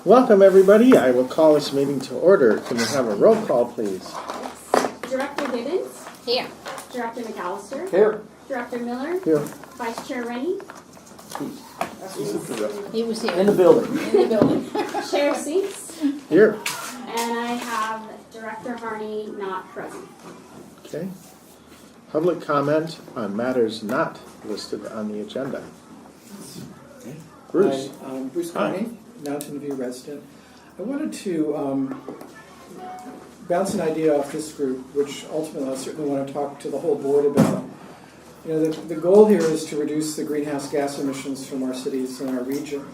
Welcome, everybody. I will call this meeting to order. Can we have a roll call, please? Director Gibbons? Here. Director McAllister? Here. Director Miller? Here. Vice Chair Rennie? He was here. In the building. In the building. Chair Seats? Here. And I have Director Harney not present. Okay. Public comment on matters not listed on the agenda. Bruce. Hi, Bruce Carney, Mountain View resident. I wanted to bounce an idea off this group, which ultimately I certainly want to talk to the whole board about. You know, the goal here is to reduce the greenhouse gas emissions from our cities and our region.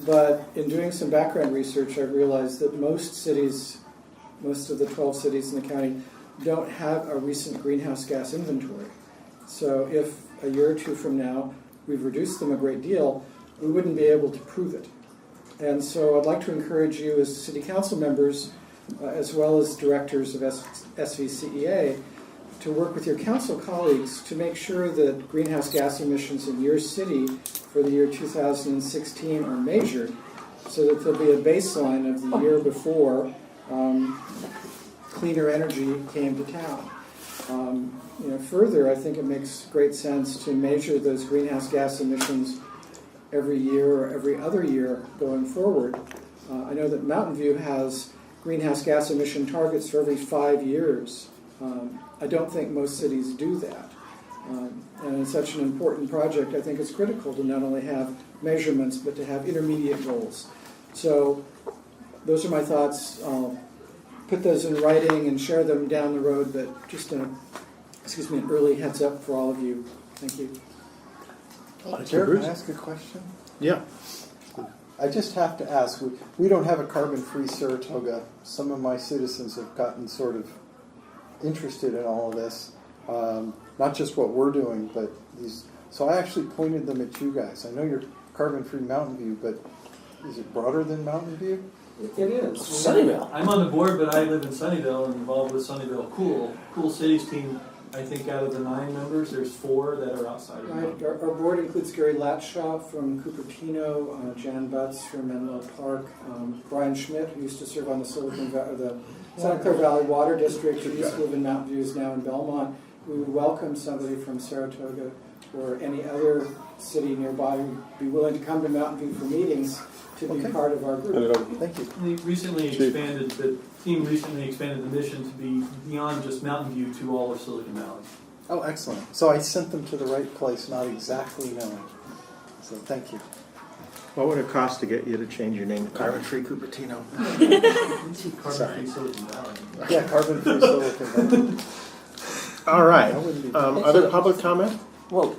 But in doing some background research, I've realized that most cities, most of the 12 cities in the county, don't have a recent greenhouse gas inventory. So if a year or two from now we've reduced them a great deal, we wouldn't be able to prove it. And so I'd like to encourage you as city council members, as well as directors of SVCEA, to work with your council colleagues to make sure that greenhouse gas emissions in your city for the year 2016 are measured, so that there'll be a baseline of the year before cleaner energy came to town. Further, I think it makes great sense to measure those greenhouse gas emissions every year or every other year going forward. I know that Mountain View has greenhouse gas emission targets for every 5 years. I don't think most cities do that. And in such an important project, I think it's critical to not only have measurements, but to have intermediate goals. So those are my thoughts. I'll put those in writing and share them down the road, but just an early heads up for all of you. Thank you. Chair, can I ask a question? Yeah. I just have to ask, we don't have a carbon-free Saratoga. Some of my citizens have gotten sort of interested in all of this. Not just what we're doing, but these. So I actually pointed them at you guys. I know you're carbon-free Mountain View, but is it broader than Mountain View? It is. Sunnyvale. I'm on the board, but I live in Sunnyvale and involved with Sunnyvale Cool Cities team. I think out of the 9 members, there's 4 that are outside of Right. the Our board includes Gary Latshaw from Cupertino, Jan Butts from Menlo Park, Brian Schmidt, who used to serve on the Santa Clara Valley Water District, who used to live in Mountain View, is now in Belmont. We would welcome somebody from Saratoga or any other city nearby who would be willing to come to Mountain View for meetings to be part of our group. Thank you. The team recently expanded the mission to be beyond just Mountain View to all of Silicon Valley. Oh, excellent. So I sent them to the right place, not exactly knowing. So thank you. What would it cost to get you to change your name to Carbon Free Cupertino? Carbon-free Silicon Valley. Yeah, carbon-free Silicon Valley. All right. That wouldn't be Other public comment? Well,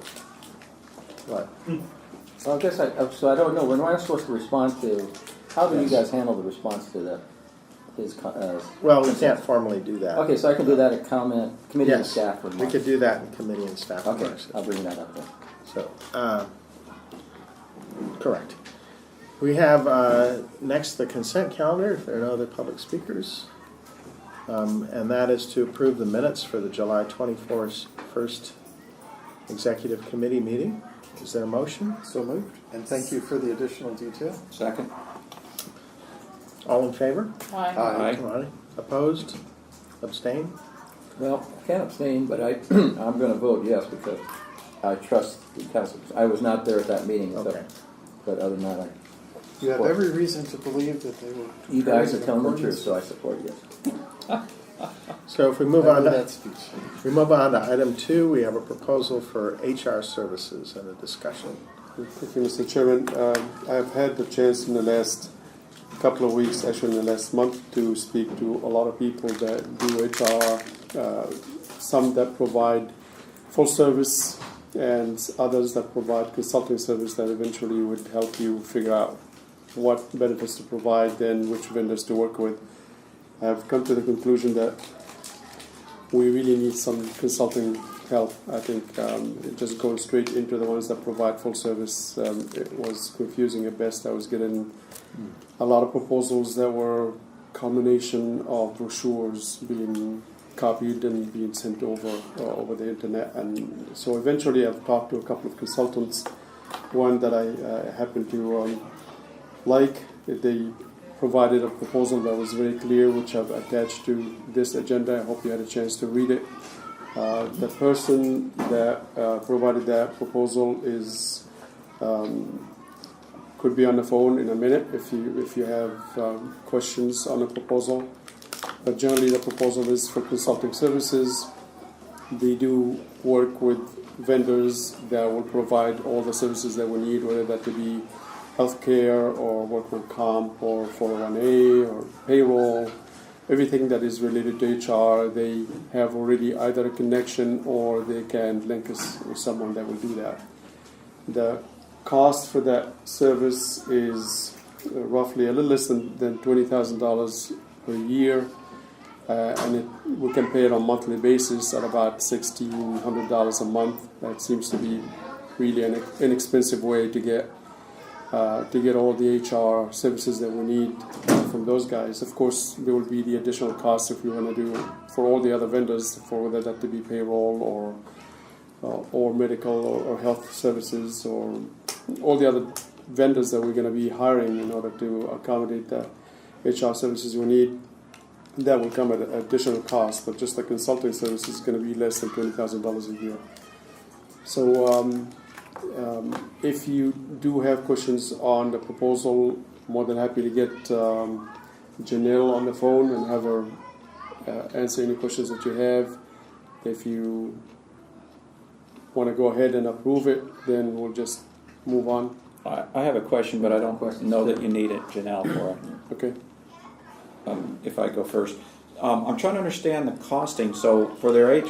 What? I guess so I don't know. When am I supposed to respond to? How do you guys handle the response to his? Well, we can't formally do that. Okay, so I can do that at committee and Yes, staff. we could do that in committee and staff. Okay, remarks. I'll bring that up then. So, correct. We have next the consent calendar, if there are no other public speakers. And that is to approve the minutes for the July 24th first executive committee meeting. Is there a motion? So moved. And thank you for the additional detail. Second. All in favor? Aye. Aye. Aye. Opposed? Abstain? Well, I can't abstain, but I'm going to vote yes because I trust the council. I was not there at that meeting, Okay. so, but other than that, You have every reason to believe that they will. you guys are telling the truth, so I support yes. So if we move on that to, speech. if we move on to item 2, we have a proposal for HR services and a discussion. Thank you, Mr. Chairman. I've had the chance in the last couple of weeks, actually in the last month, to speak to a lot of people that do HR, some that provide full service and others that provide consulting service that eventually would help you figure out what benefits to provide and which vendors to work with. I've come to the conclusion that we really need some consulting help. I think just going straight into the ones that provide full service, it was confusing at best. I was getting a lot of proposals that were combination of brochures being copied and being sent over the internet. And so eventually I've talked to a couple of consultants, one that I happen to like. They provided a proposal that was very clear, which I've attached to this agenda. I hope you had a chance to read it. The person that provided that proposal is could be on the phone in a minute if you have questions on the proposal. But generally, the proposal is for consulting services. They do work with vendors that will provide all the services that we need, whether that to be healthcare or workman comp or 401A or payroll. Everything that is related to HR, they have already either a connection or they can link us with someone that will do that. The cost for that service is roughly a little less than $20,000 per year, and we can pay it on a monthly basis at about $1,600 a month. That seems to be really an inexpensive way to get all the HR services that we need from those guys. Of course, there will be the additional costs if we want to do for all the other vendors, for whether that to be payroll or medical or health services or all the other vendors that we're going to be hiring in order to accommodate the HR services we need. That will come at an additional cost, but just the consulting service is going to be less than $20,000 a year. So if you do have questions on the proposal, more than happy to get Janelle on the phone and have her answer any questions that you have. If you want to go ahead and approve it, then we'll just move on. I have a question, but I don't know that you need it, Janelle, for it. Okay. If I go first. I'm trying to understand the costing. So for their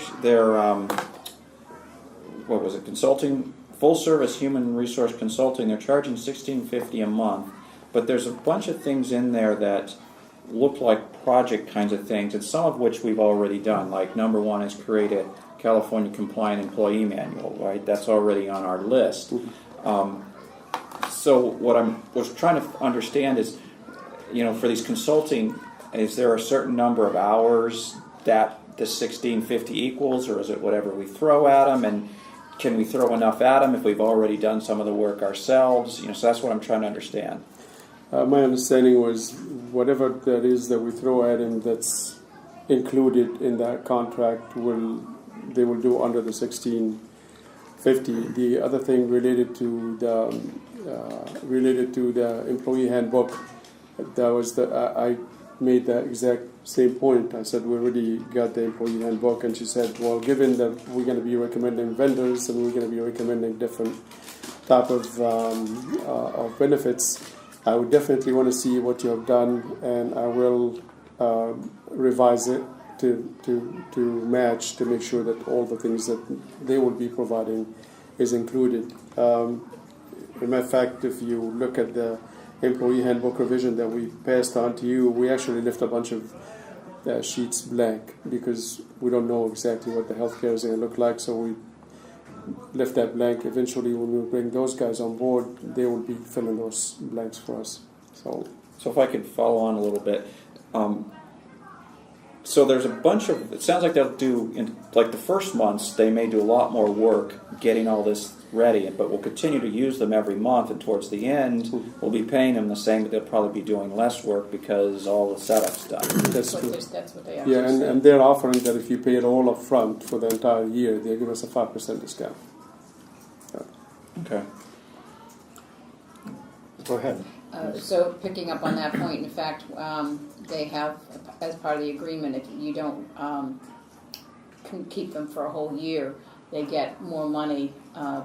what was it, consulting, full service human resource consulting, they're charging $1,650 a month, but there's a bunch of things in there that look like project kinds of things, and some of which we've already done. Like number one is create a California compliant employee manual, right? That's already on our list. So what I was trying to understand is, for these consulting, is there a certain number of hours that the $1,650 equals, or is it whatever we throw at them? And can we throw enough at them if we've already done some of the work ourselves? So that's what I'm trying to understand. My understanding was whatever that is that we throw at them that's included in that contract they will do under the $1,650. The other thing related to the employee handbook, that was I made the exact same point. I said we already got the employee handbook, and she said, well, given that we're going to be recommending vendors and we're going to be recommending different type of benefits, I would definitely want to see what you have done, and I will revise it to match, to make sure that all the things that they will be providing is included. As a matter of fact, if you look at the employee handbook revision that we passed on to you, we actually left a bunch of sheets blank because we don't know exactly what the healthcare is going to look like, so we left that blank. Eventually, when we bring those guys on board, they will be filling those blanks for us. So if I could follow on a little bit. So there's a bunch of, it sounds like they'll do, like the first months, they may do a lot more work getting all this ready, but we'll continue to use them every month, and towards the end, we'll be paying them the same, but they'll probably be doing less work because all the setup's done. that's true. That's what they are. Yeah, and they're offering that if you pay it all up front for the entire year, they give us a 5% discount. Okay. Go ahead. So picking up on that point, in fact, they have, as part of the agreement, if you don't can keep them for a whole year, they get more money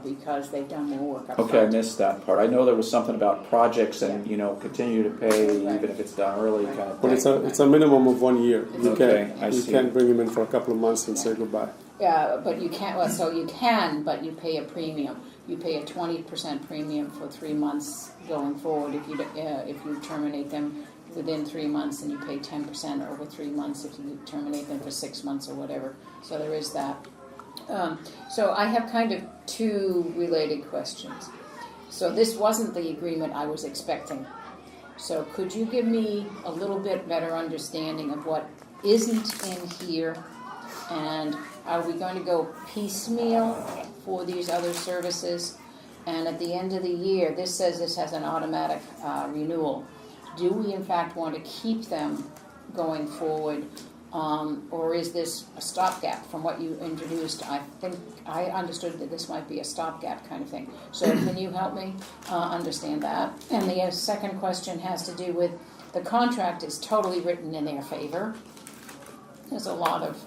because they've done more work up front. Okay, I missed that part. I know there was something about projects and, continue to pay Right. even if it's done early kind of But thing. it's a minimum of 1 year. You Okay, I you see. can't bring them in for a couple of months and say goodbye. Yeah, but you can't. Well, so you can, but you pay a premium. You pay a 20% premium for 3 months going forward. If you terminate them within 3 months, and you pay 10% over 3 months if you terminate them for 6 months or whatever. So there is that. So I have kind of two related questions. So this wasn't the agreement I was expecting. So could you give me a little bit better understanding of what isn't in here? And are we going to go piecemeal for these other services? And at the end of the year, this says this has an automatic renewal. do we in fact want to keep them going forward? Or is this a stopgap from what you introduced? I think I understood that this might be a stopgap kind of thing. So can you help me understand that? And the second question has to do with the contract is totally written in their favor. There's a lot of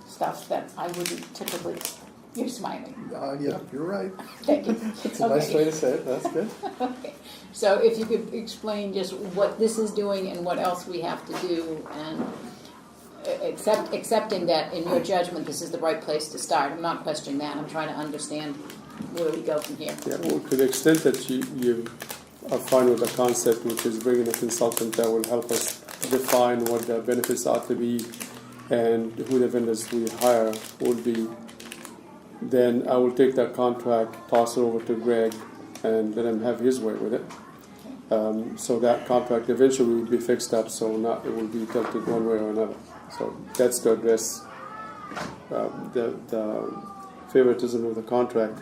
stuff that I wouldn't typically. You're smiling. Yeah, you're right. Thank you. It's a nice way to say it. That's good. Okay. So if you could explain just what this is doing and what else we have to do, and accepting that in your judgment this is the right place to start. I'm not questioning that. I'm trying to understand where we go from here. Yeah, well, to the extent that you are fine with the concept, which is bringing a consultant that will help us define what the benefits ought to be and who the vendors we hire would be, then I will take that contract, toss it over to Greg, and let him have his way with it. So that contract eventually will be fixed up, so not it will be tilted one way or another. So that's to address the favoritism of the contract.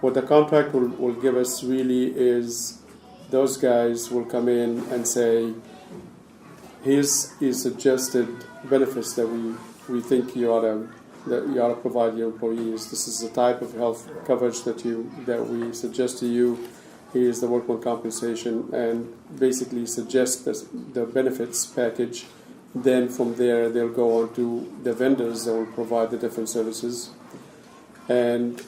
What the contract will give us really is those guys will come in and say, here's suggested benefits that we think you ought to provide your employees. This is the type of health coverage that we suggest to you. Here's the workman compensation, and basically suggest the benefits package. Then from there they'll go on to the vendors that will provide the different services, and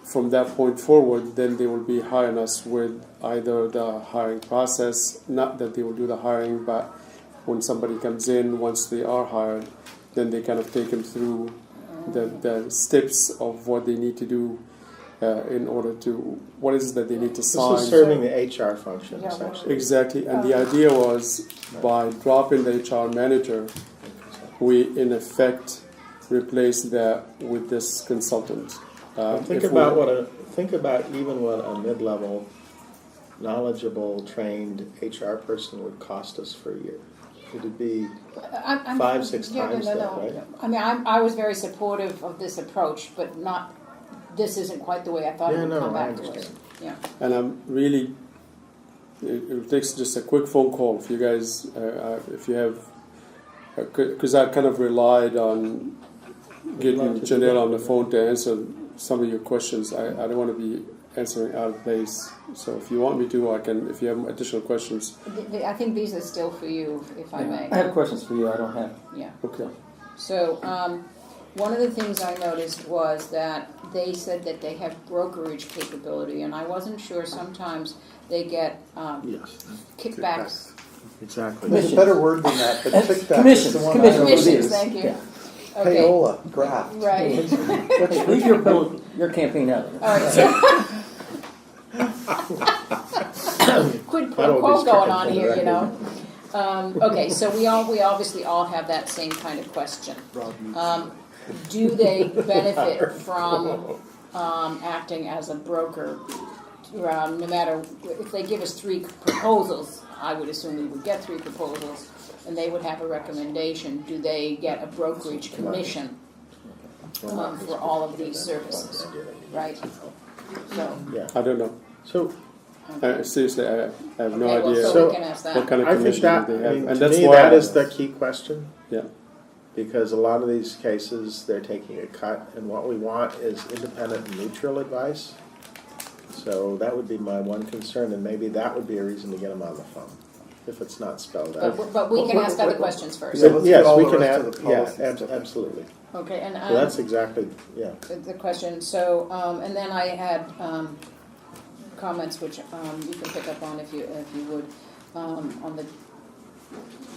from that point forward, then they will be hiring us with either the hiring process, not that they will do the hiring, but when somebody comes in, once they are hired, then they kind of take them through the steps of what they need to do in order to, what is it that they need to sign. This is serving the HR function, Yeah, essentially. Exactly, and the idea was by dropping the HR manager, we in effect replace that with this consultant. Think about even what a mid-level, knowledgeable, trained HR person would cost us for a year. It'd be 5-6 times that, right? I mean, I was very supportive of this approach, but not. This isn't quite the way I thought it would come back to us. Yeah. And I'm really, it takes just a quick phone call if you guys, if you have, because I kind of relied on getting Janelle on the phone to answer some of your questions. I don't want to be answering out of place. So if you want me to, I can. If you have additional questions. I think these are still for you, if I may. I have questions for you. I don't have. Yeah. Okay. So one of the things I noticed was that they said that they have brokerage capability, and I wasn't sure. Sometimes they get Yes, kickbacks. exactly. There's a better word than that, but kickback Commissions. is the one I know it Commissions, is. thank you. Yeah. Okay. Payola, graft. Right. Leave your campaign out of it. All right. So quid pro quo going on here, you know. Okay, so we obviously all have that same kind of question. Do they benefit from acting as a broker? No matter if they give us 3 proposals, I would assume we would get 3 proposals, and they would have a recommendation. Do they get a brokerage commission for all of these services? Right. So. Yeah. I don't know. So Seriously, I have no Okay, well, idea so we can ask what that. kind of I think commission that, they I have, mean, and to that's me, why that is the key question. Yeah. Because a lot of these cases, they're taking a cut, and what we want is independent and neutral advice. So that would be my one concern, and maybe that would be a reason to get them on the phone, if it's not spelled out. But we can ask other questions first. Yeah, let's Yes, get all we the can rest add, of the yeah, policies. absolutely. Okay, and So that's exactly, yeah. the question. So, and then I had comments which you can pick up on if you would on the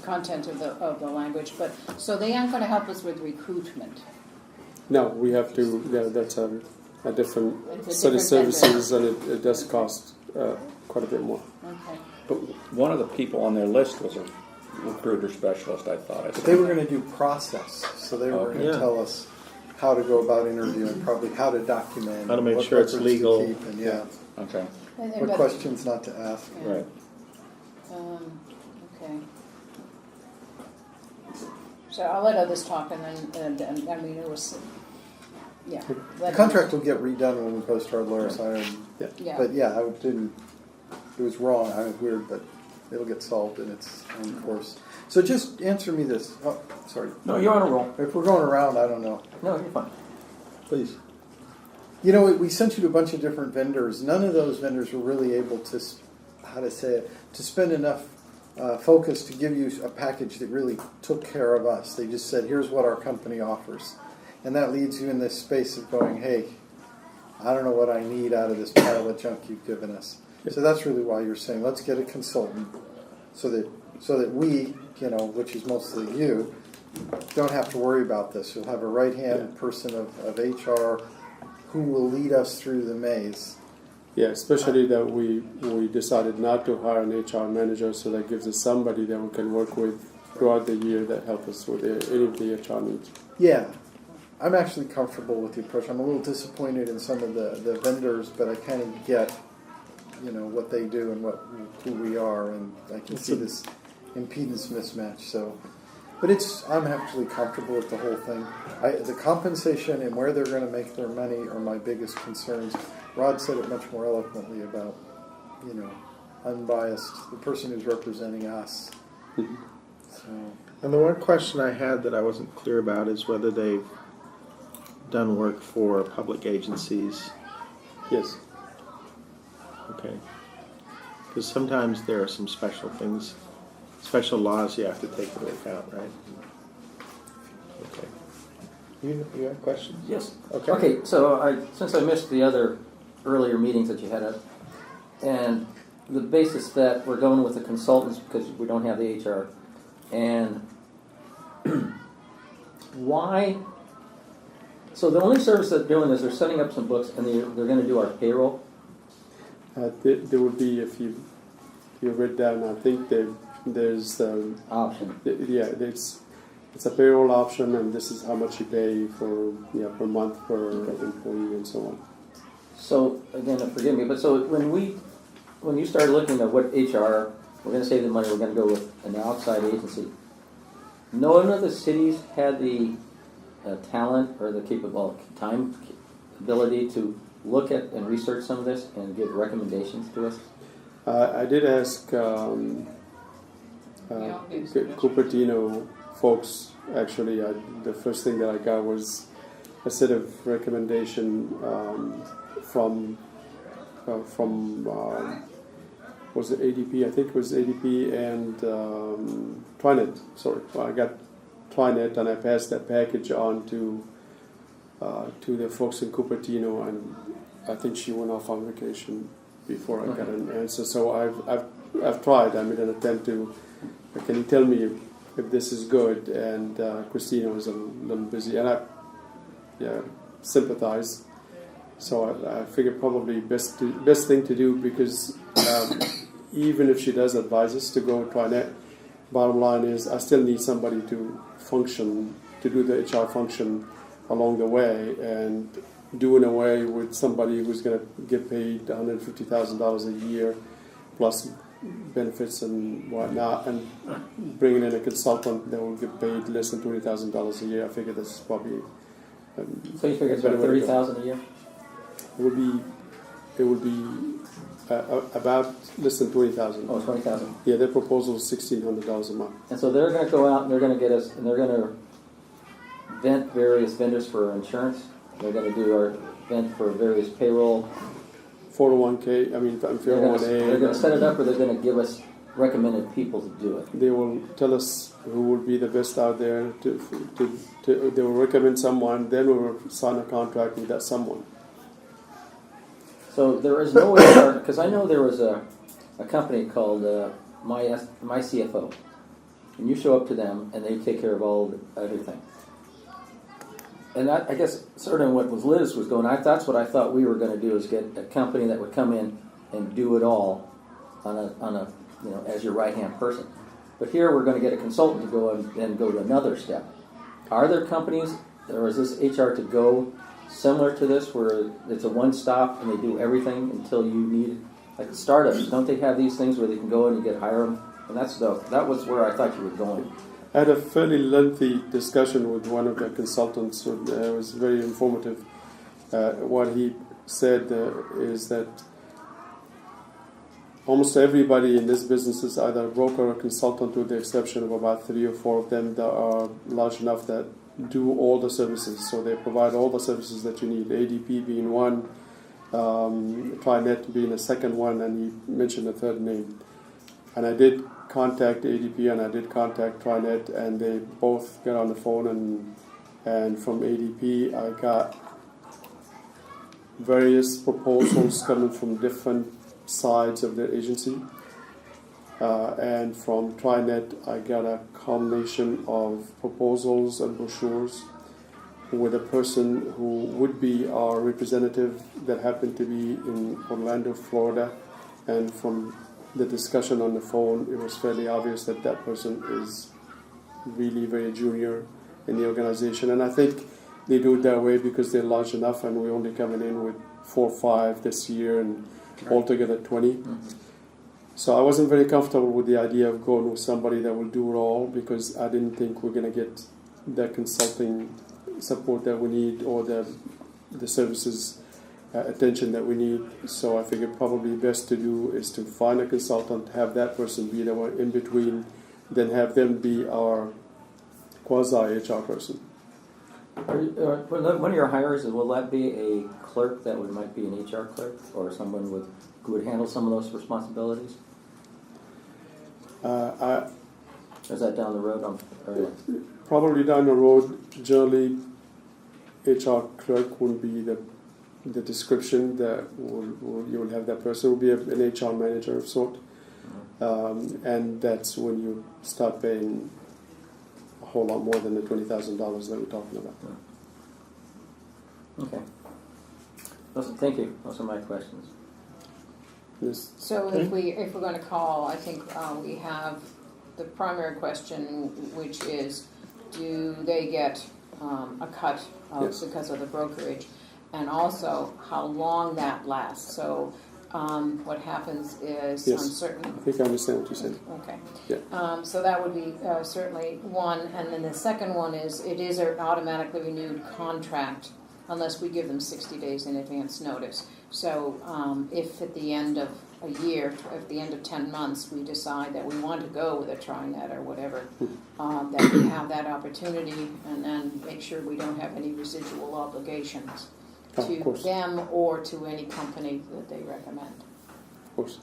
content of the language. But so they aren't going to help us with recruitment. No, we have to. Yeah, that's a different It's a set of different services, and it does cost quite a bit more. Okay. But one of the people on their list was a recruiter specialist, I thought. But they were going to do process, so they were going to Yeah. tell us how to go about interviewing, probably how to document, How to make what sure it's records to legal. keep, and Okay. And what but- questions not to ask. Yeah. Right. Okay. So I'll let others talk, and then I mean it was, yeah. The contract will get redone when we post our lawyer's hire. Yeah. But yeah, it was wrong. I was weird, but it'll get solved in its own course. So just answer me this. Oh, sorry. No, you're on a roll. If we're going around, I don't know. No, you're fine. Please. You know, we sent you to a bunch of different vendors. None of those vendors were really able to, how to say it, to spend enough focus to give you a package that really took care of us. They just said, here's what our company offers. And that leads you in this space of going, hey, I don't know what I need out of this pile of junk you've given us. So that's really why you're saying, let's get a consultant so that we, you know, which is mostly you, don't have to worry about this. You'll have a right-hand person of HR who will lead us through the maze. Yeah, especially that we decided not to hire an HR manager, so that gives us somebody that we can work with throughout the year that help us with any of the HR needs. Yeah, I'm actually comfortable with the approach. I'm a little disappointed in some of the vendors, but I kind of get, you know, what they do and who we are, and I can see this impedance mismatch. So, but I'm actually comfortable with the whole thing. The compensation and where they're going to make their money are my biggest concerns. Rod said it much more eloquently about, you know, unbiased, the person who's representing us. So. And the one question I had that I wasn't clear about is whether they've done work for public agencies. Yes. Okay. Because sometimes there are some special things, special laws you have to take into account, right? Okay. You have questions? Yes. Okay. Okay, so since I missed the other earlier meetings that you had up, and the basis that we're going with the consultants because we don't have the HR, and why? So the only service they're doing is they're setting up some books and they're going to do our payroll. There would be, if you read down, I think there's Option. it's a payroll option, and this is how much you pay for per month per employee and so on. So again, forgive me, but so when you started looking at what HR, we're going to save the money, we're going to go with an outside agency. None of the cities had the talent or the time ability to look at and research some of this and give recommendations to us. I did ask Cupertino folks. Actually, the first thing that I got was a set of recommendation from was it ADP? I think it was ADP and Trinet. Sorry, well, I got Trinet, and I passed that package on to the folks in Cupertino, and I think she went off on vacation before I got an answer. So I've tried. I made an attempt to. Can you tell me if this is good? And Christina was a little busy, and I sympathize. So I figured probably best thing to do, because even if she does advise us to go Trinet, bottom line is I still need somebody to function, to do the HR function along the way, and doing away with somebody who's going to get paid $150,000 a year plus benefits and whatnot, and bringing in a consultant that will get paid less than $20,000 a year. I figure this is probably. So you figure it's about $30,000 a year? It would be about less than $20,000. Oh, $20,000. Yeah, their proposal is $1,600 a month. And so they're going to go out and they're going to get us, and they're going to vent various vendors for insurance. They're going to do our vent for various payroll. 401k. I mean, 401a. They're going to set it up, or they're going to give us recommended people to do it. They will tell us who will be the best out there. They will recommend someone. Then we will sign a contract with that someone. So there is no way, because I know there was a company called My CFO, and you show up to them and they take care of everything. And I guess sort of what Liz was going, that's what I thought we were going to do, is get a company that would come in and do it all on a as your right hand person. But here we're going to get a consultant to go and go to another step. Are there companies, or is this HR to go similar to this, where it's a one-stop and they do everything until you need, like startups? Don't they have these things where they can go and you get hire them? And that was where I thought you were going. I had a fairly lengthy discussion with one of the consultants. It was very informative. What he said is that almost everybody in this business is either a broker or consultant, with the exception of about 3 or 4 of them that are large enough that do all the services. So they provide all the services that you need, ADP being one, TriNet being a second one, and he mentioned a third name. And I did contact ADP and I did contact TriNet, and they both got on the phone, and from ADP I got various proposals coming from different sides of their agency. And from TriNet I got a combination of proposals and brochures with a person who would be our representative that happened to be in Orlando, Florida. And from the discussion on the phone, it was fairly obvious that that person is really very junior in the organization. And I think they do it that way because they're large enough, and we're only coming in with 4 or 5 this year, and altogether 20. Mm-hmm. So I wasn't very comfortable with the idea of going with somebody that will do it all, because I didn't think we're going to get the consulting support that we need, or the services attention that we need. So I figured probably best to do is to find a consultant, have that person be the one in between, then have them be our quasi-HR person. One of your hires, will that be a clerk that might be an HR clerk, or someone who would handle some of those responsibilities? Is that down the road? Probably down the road. Generally, HR clerk will be the description that you will have. That person will be an HR manager of sort, and that's when you start paying a whole lot more than the $20,000 that we're talking about. Okay. Thank you. Those are my questions. Yes. So if we're going to call, I think we have the primary question, which is, do they get a cut Yes. because of the brokerage, and also how long that lasts. So what happens is Yes. on certain. I think I understand what you said. Okay. Yeah. So that would be certainly one, and then the second one is it is an automatically renewed contract unless we give them 60 days in advance notice. So if at the end of a year, at the end of 10 months, we decide that we want to go with a TriNet or whatever, that we have that opportunity, and then make sure we don't have any residual obligations to them or to any company that they recommend. Of course.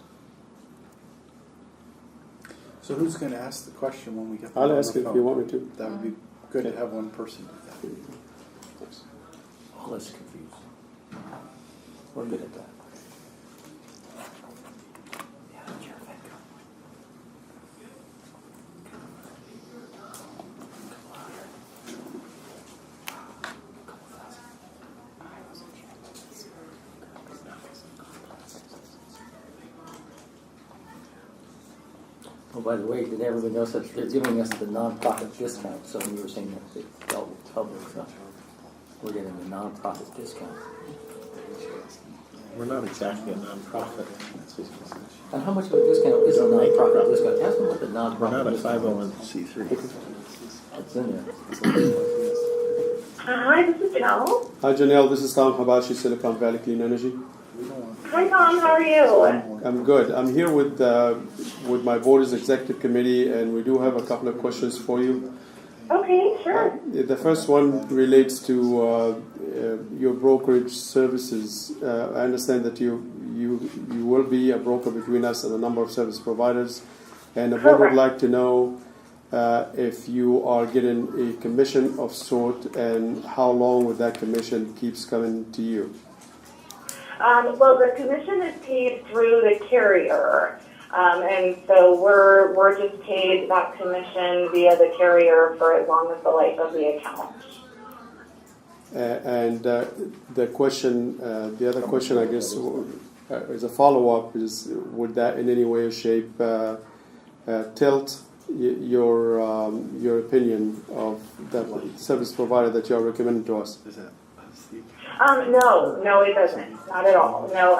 So who's going to ask the question when we get I'll ask it if you want me to. That would be good to have one person do that. All this confused. We're good at that. Oh, by the way, did everybody notice that they're giving us the non-profit discount? So when you were saying that they dealt with public stuff, we're getting the non-profit discount. We're not exactly a non-profit. And how much of a discount is a non-profit discount? Ask them what the We're non-profit not a discount is. 501c3. It's in there. Hi, this is Janelle. Hi Janelle, this is Tom Habashi, Silicon Valley Clean Energy. Hi, Tom. How are you? I'm good. I'm here with my board's executive committee, and we do have a couple of questions for you. Okay, sure. The first one relates to your brokerage services. I understand that you will be a broker between us and a number of service providers, and the board would like to know if you are getting a commission of sort, and how long would that commission keeps coming to you? Well, the commission is paid through the carrier, and so we're just paid that commission via the carrier for as long as the life of the account. And the question, the other question, I guess, as a follow-up, is would that in any way or shape tilt your opinion of the service provider that you are recommending to us? No, it doesn't. Not at all. No,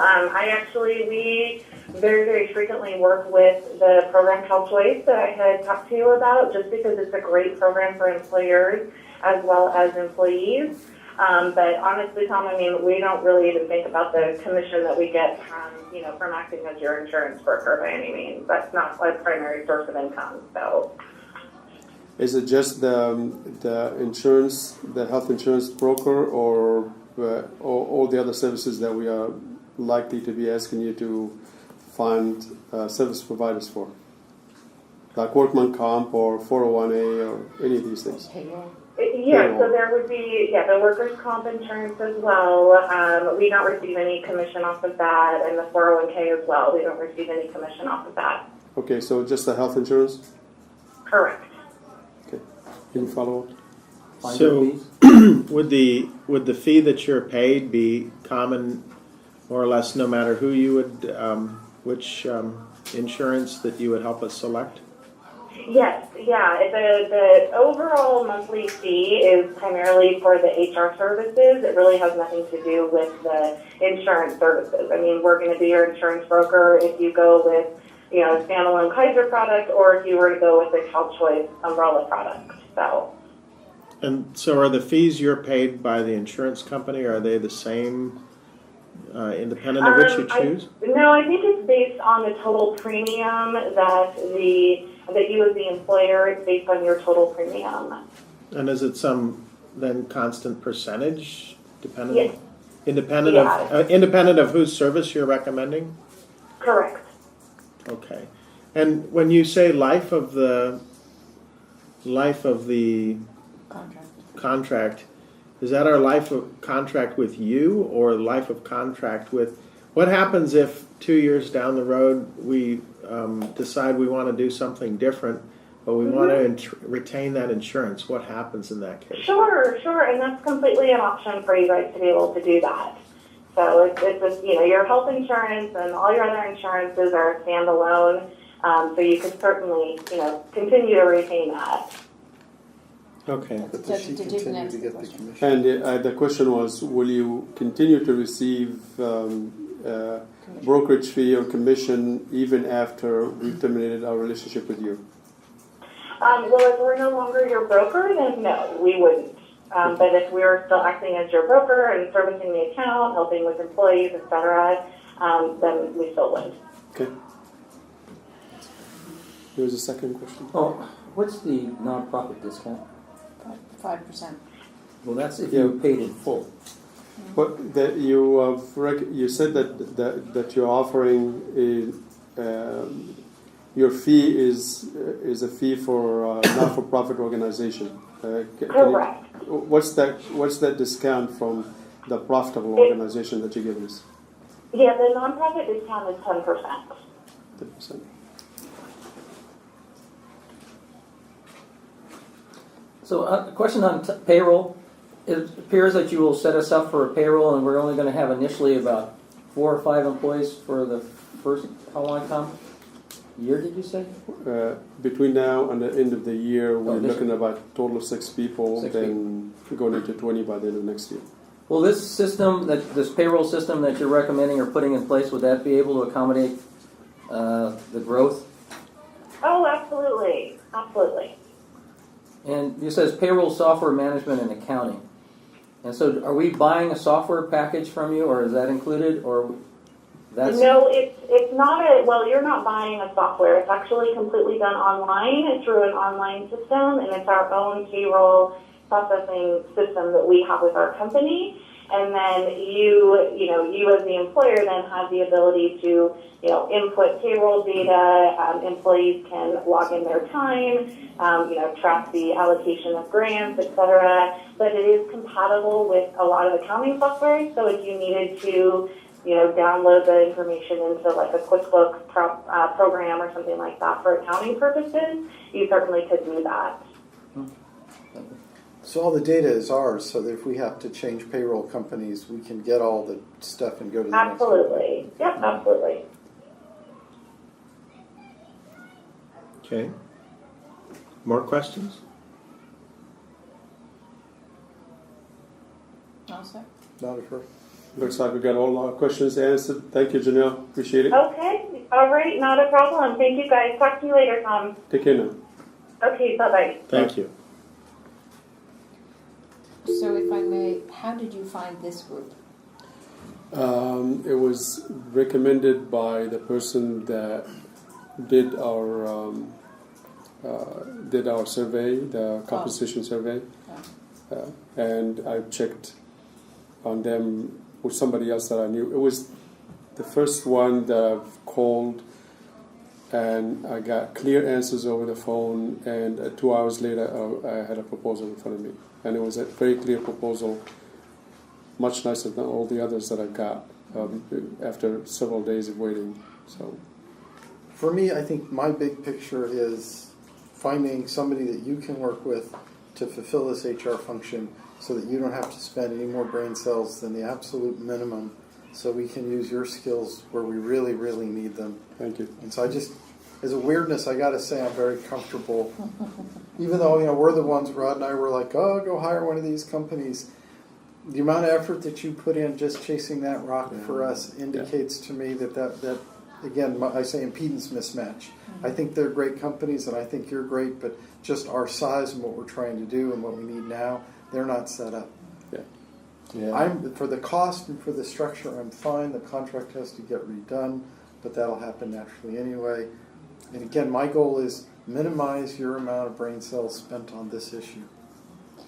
we very, very frequently work with the program Health Choice that I had talked to you about, just because it's a great program for employers as well as employees. But honestly, Tom, I mean, we don't really even think about the commission that we get from, you know, from acting as your insurance broker by any means. That's not our primary source of income. So, Is it just the insurance, the health insurance broker, or all the other services that we are likely to be asking you to find service providers for? Like workman comp or 401A or any of these things? Payroll. yeah, so there would be, the workers' comp insurance as well. We don't receive any commission off of that, and the 401k as well. We don't receive any commission off of that. Okay, so just the health insurance? Correct. Okay. Any follow-up? Finder So- fees? Would the fee that you're paid be common, more or less, no matter who you would, which insurance that you would help us select? Yes, yeah. The overall monthly fee is primarily for the HR services. It really has nothing to do with the insurance services. I mean, we're going to be your insurance broker if you go with, you know, a standalone Kaiser product, or if you were to go with the CalChoice umbrella product. So. And so are the fees you're paid by the insurance company, are they the same independent of which you choose? No, I think it's based on the total premium that you as the employer, it's based on your total premium. And is it some then constant percentage dependent? Yes. Independent of whose service you're recommending? Correct. Okay. And when you say life of the contract, is that our life of contract with you or life of contract with, what happens if 2 years down the road we decide we want to do something different, but we want to retain that insurance? What happens in that case? Sure, and that's completely an option for you guys to be able to do that. So it's just, you know, your health insurance and all your other insurances are standalone, so you could certainly, you know, continue to retain that. Okay. But does she Did you continue answer to the get the question? commission? And the question was, will you continue to receive brokerage fee or commission even after we've terminated our relationship with you? Well, if we're no longer your broker, then no, we wouldn't. But if we were still acting as your broker and servicing the account, helping with employees, etc., then we still would. Okay. There was a second question. Oh, what's the nonprofit discount? 5%. Well, that's if you paid in full. But that you said that you're offering your fee is a fee for a not-for-profit organization. Correct. What's that discount from the profitable organization that you give us? Yeah, the nonprofit discount is 10%. 10%. So a question on payroll. It appears that you will set us up for a payroll, and we're only going to have initially about 4 or 5 employees for the first, how long, Tom? Year, did you say? Between now and the end of the year, we're this looking at about a total of 6 people, 6 then going into 20 by the end of next year. Will this system, this payroll system that you're recommending or putting in place, would that be able to accommodate the growth? Oh, absolutely. Absolutely. And it says payroll software management and accounting. And so are we buying a software package from you, or is that included, or that's... No, it's not well, you're not buying a software. It's actually completely done online through an online system, and it's our own payroll processing system that we have with our company. And then you as the employer then have the ability to, input payroll data. Employees can log in their time, track the allocation of grants, etc. But it is compatible with a lot of accounting software. So if you needed to, download the information into like a QuickBooks program or something like that for accounting purposes, you certainly could do that. So all the data is ours, so that if we have to change payroll companies, we can get all the stuff and go to the next one. Absolutely. Yep, absolutely. Okay. More questions? All set. Not at first. Looks like we got all our questions answered. Thank you, Janelle. Appreciate it. Okay. All right. Not a problem. Thank you, guys. Talk to you later, Tom. Take care now. Okay. Bye-bye. Thank you. So if I may, how did you find this group? It was recommended by the person that did our survey, the composition survey, and I checked on them with somebody else that I knew. It was the first one that I've called, and I got clear answers over the phone, and 2 hours later I had a proposal in front of me, and it was a very clear proposal, much nicer than all the others that I got after several days of waiting. So, For me, I think my big picture is finding somebody that you can work with to fulfill this HR function so that you don't have to spend any more brain cells than the absolute minimum, so we can use your skills where we really, really need them. thank you. And so I just, as a weirdness, I got to say I'm very comfortable. Even though, we're the ones, Rod and I were like, oh, go hire one of these companies. The amount of effort that you put in just chasing that rock for us indicates to me that again, I say impedance mismatch. I think they're great companies and I think you're great, but just our size and what we're trying to do and what we need now, they're not set up. For the cost and for the structure, I'm fine. The contract has to get redone, but that'll happen naturally anyway. And again, my goal is minimize your amount of brain cells spent on this issue.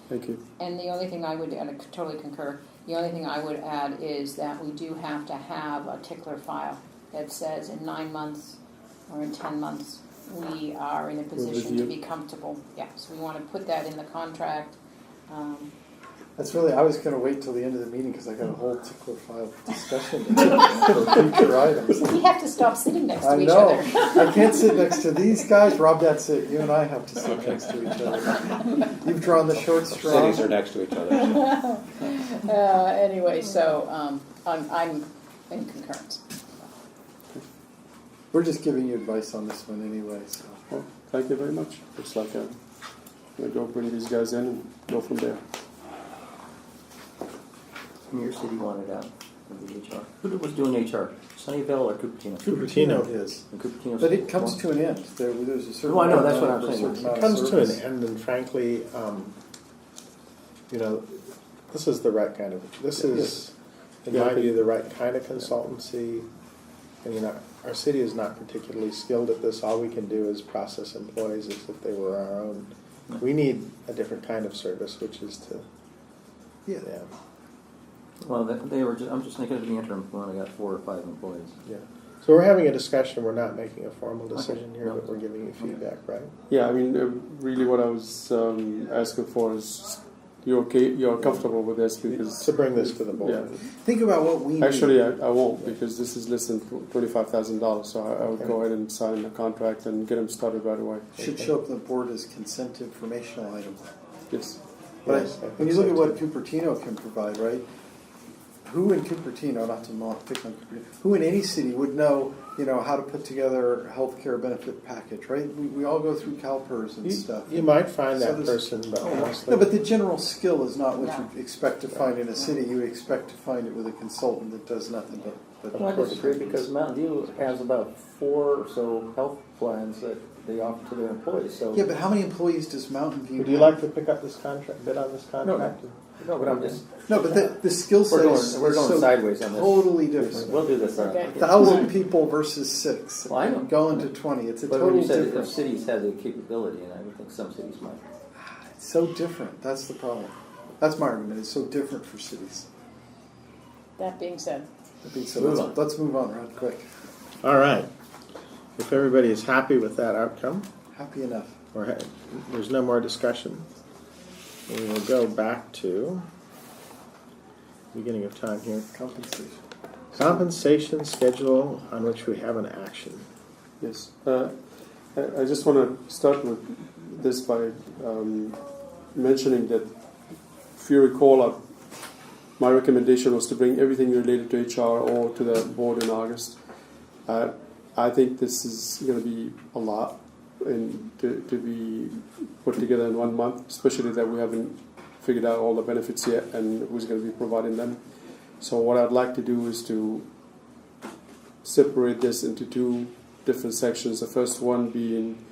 Thank you. And the only thing I would, and I totally concur, the only thing I would add is that we do have to have a tickler file that says in 9 months or in 10 months, we are in a position to be comfortable. Yeah, so we want to put that in the contract. That's really, I was going to wait till the end of the meeting because I got a whole tickler file discussion for future items. We have to stop sitting next to I each know. other. I can't sit next to these guys. Rob, that's it. You and I have to sit next to each other. You've drawn the short straw. Cities are next to each other. Anyway, so I'm in concurrence. We're just giving you advice on this one anyway. So. Well, thank you very much. Looks like I'm going to go bring these guys in and go from there. From your city wanted out of the HR. Who was doing HR? Sunnyvale or Cupertino? Cupertino is. And Cupertino's But it comes to an end. There's a certain Well, I know, that's amount what I'm of- saying. certain It amount of comes to an service. end, and frankly, this is the right kind of, this is, in my view, the right kind of consultancy. And, our city is not particularly skilled at this. All we can do is process employees as if they were our own. We need a different kind of service, which is to, Yeah. Well, they were. I'm just thinking of the interim one. I got 4 or 5 employees. yeah. So we're having a discussion. We're not making a formal decision here, No. but we're giving you feedback, right? Yeah, I mean, really what I was asking for is you're comfortable with this because... To bring this to the board. Yeah. Think about what we need. Actually, I won't because this is less than $25,000, so I would go ahead and sign the contract and get them started right away. Should show up on the board as consent informational item. Yes. But Yes, I think when you so, look at what too. Cupertino can provide, right? Who in Cupertino, not to pick on Cupertino, who in any city would know, how to put together a healthcare benefit package, right? We all go through CalPERS and stuff. You might find So that there's- person, but honestly. No, but the general skill is not what No. you expect to find in a city. You expect to find it with a consultant that does nothing but Well, I disagree because Mountain View has about 4 or so health plans that they offer to their employees. So Yeah, but how many employees does Mountain View Would you have? like to pick up this contract, bid on this contract? no, but I'm just No, but the skill set is we're going so sideways on this. totally different. We'll do this. Okay. 1,000 people versus 6. Well, I know. Going to 20. It's a But when total you said if difference. cities have the capability, and I would think some cities might. It's so different. That's the problem. That's my argument. It's so different for cities. That being said, So Move on. let's move on, Rod, quick. All right. If everybody is happy with that outcome, Happy enough. or there's no more discussion, we will go back to beginning of time here. Compensation. Compensation schedule on which we have an action. Yes. I just want to start with this by mentioning that, if you recall, my recommendation was to bring everything related to HR or to the board in August. I think this is going to be a lot to be put together in 1 month, especially that we haven't figured out all the benefits yet and who's going to be providing them. So what I'd like to do is to separate this into 2 different sections. The first one being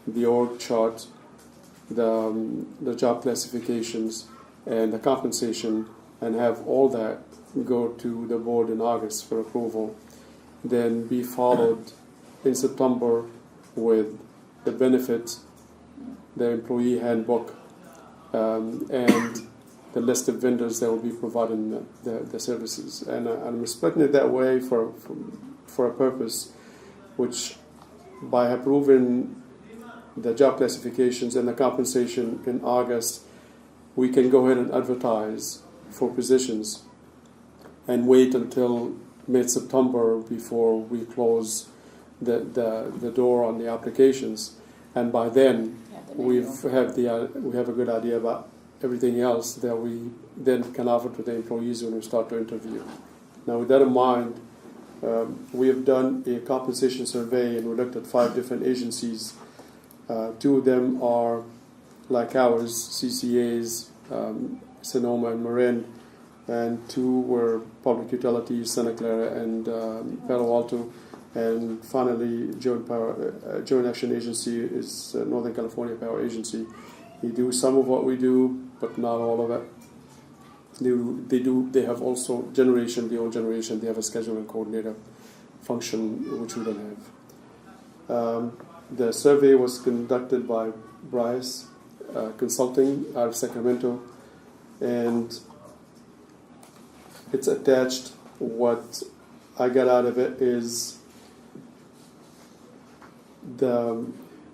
the org chart, the job classifications, and the compensation, and have all that go to the board in August for approval, then be followed in September with the benefits, the employee handbook, and the list of vendors that will be providing the services. And I'm splitting it that way for a purpose, which by approving the job classifications and the compensation in August, we can go ahead and advertise for positions and wait until mid-September before we close the door on the applications. And by then, we have a good idea about everything else that we then can offer to the employees when we start to interview. Now, with that in mind, we have done a compensation survey, and we looked at 5 different agencies. 2 of them are like ours, CCAs, Sonoma and Marin, and 2 were public utilities, Santa Clara and Palo Alto. And finally, Joint Action Agency is Northern California Power Agency. They do some of what we do, but not all of it. They have also generation, their own generation. They have a scheduling coordinator function, which we don't have. The survey was conducted by Bryce Consulting out of Sacramento, and it's attached. What I got out of it is the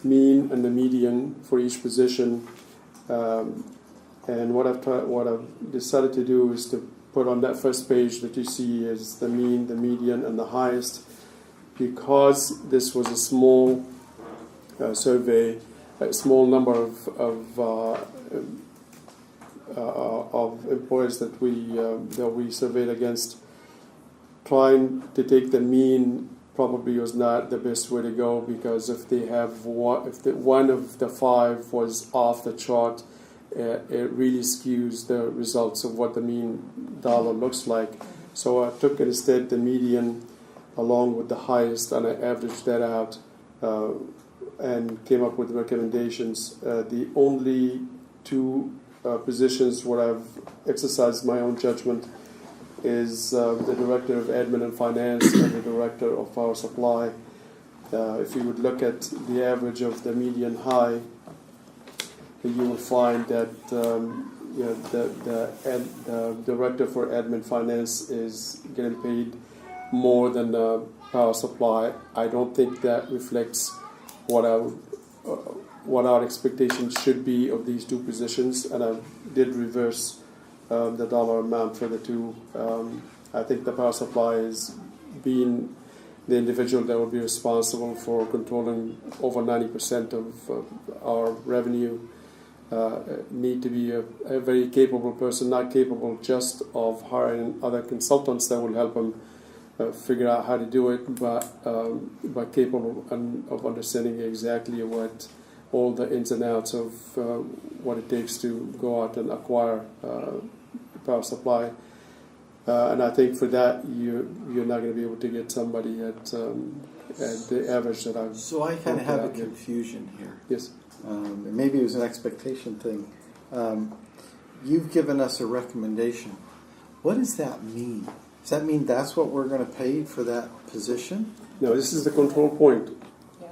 mean and the median for each position, and what I've decided to do is to put on that first page that you see is the mean, the median, and the highest, because this was a small survey, a small number of employers that we surveyed against. Trying to take the mean probably was not the best way to go, because if one of the 5 was off the chart, it really skews the results of what the mean dollar looks like. So I took instead the median along with the highest, and I averaged that out and came up with recommendations. The only 2 positions where I've exercised my own judgment is the Director of Admin and Finance and the Director of Power Supply. If you would look at the average of the median high, you will find that the Director for Admin Finance is getting paid more than the Power Supply. I don't think that reflects what our expectations should be of these 2 positions, and I did reverse the dollar amount for the 2. I think the Power Supply is being the individual that will be responsible for controlling over 90% of our revenue. Need to be a very capable person, not capable just of hiring other consultants that will help them figure out how to do it, but capable of understanding exactly what all the ins and outs of what it takes to go out and acquire Power Supply. And I think for that, you're not going to be able to get somebody at the average that I've. So I kind of have a confusion here. Yes. And maybe it was an expectation thing. You've given us a recommendation. What does that mean? Does that mean that's what we're going to pay for that position? No, this is the control point.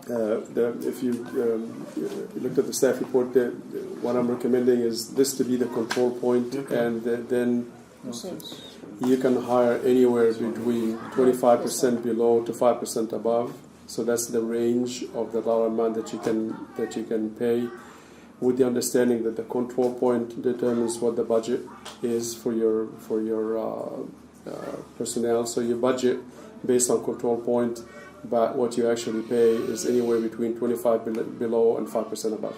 If you looked at the staff report, what I'm recommending is this to be the control point, and then you can hire anywhere between 25% below to 5% above. So that's the range of the dollar amount that you can pay, with the understanding that the control point determines what the budget is for your personnel. So your budget based on control point, but what you actually pay is anywhere between 25% below and 5% above.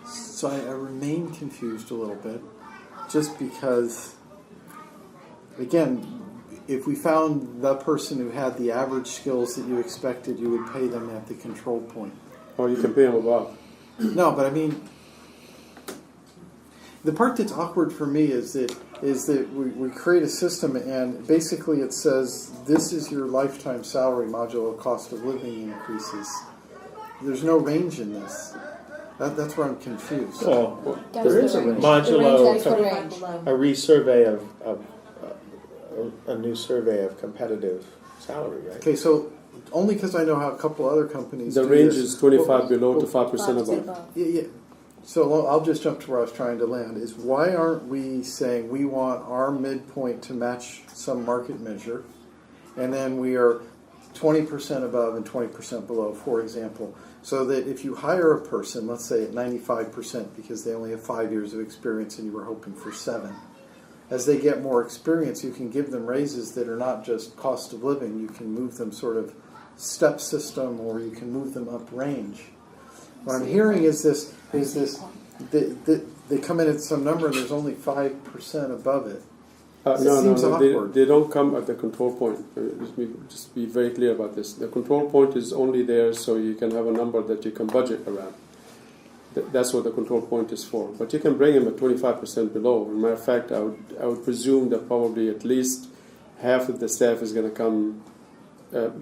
So I remain confused a little bit, just because, again, if we found the person who had the average skills that you expected, you would pay them at the control point. Or you can pay them above. No, but I mean, the part that's awkward for me is that we create a system, and basically it says this is your lifetime salary modulo cost of living increases. There's no range in this. That's where I'm confused. Well, There is a range. modulo, That's the range. a resurvey of a new survey of competitive salary, right? Okay, so only because I know how a couple other companies The do range this. is 25 below to 5% above. Yeah, yeah. So I'll just jump to where I was trying to land. Is why aren't we saying we want our midpoint to match some market measure, and then we are 20% above and 20% below, for example, so that if you hire a person, let's say at 95% because they only have 5 years of experience and you were hoping for 7, as they get more experience, you can give them raises that are not just cost of living. You can move them sort of step system, or you can move them up range. What I'm hearing is this they come in at some number and there's only 5% above it. It seems awkward. They don't come at the control point. Just be very clear about this. The control point is only there so you can have a number that you can budget around. That's what the control point is for. But you can bring them at 25% below. As a matter of fact, I would presume that probably at least half of the staff is going to come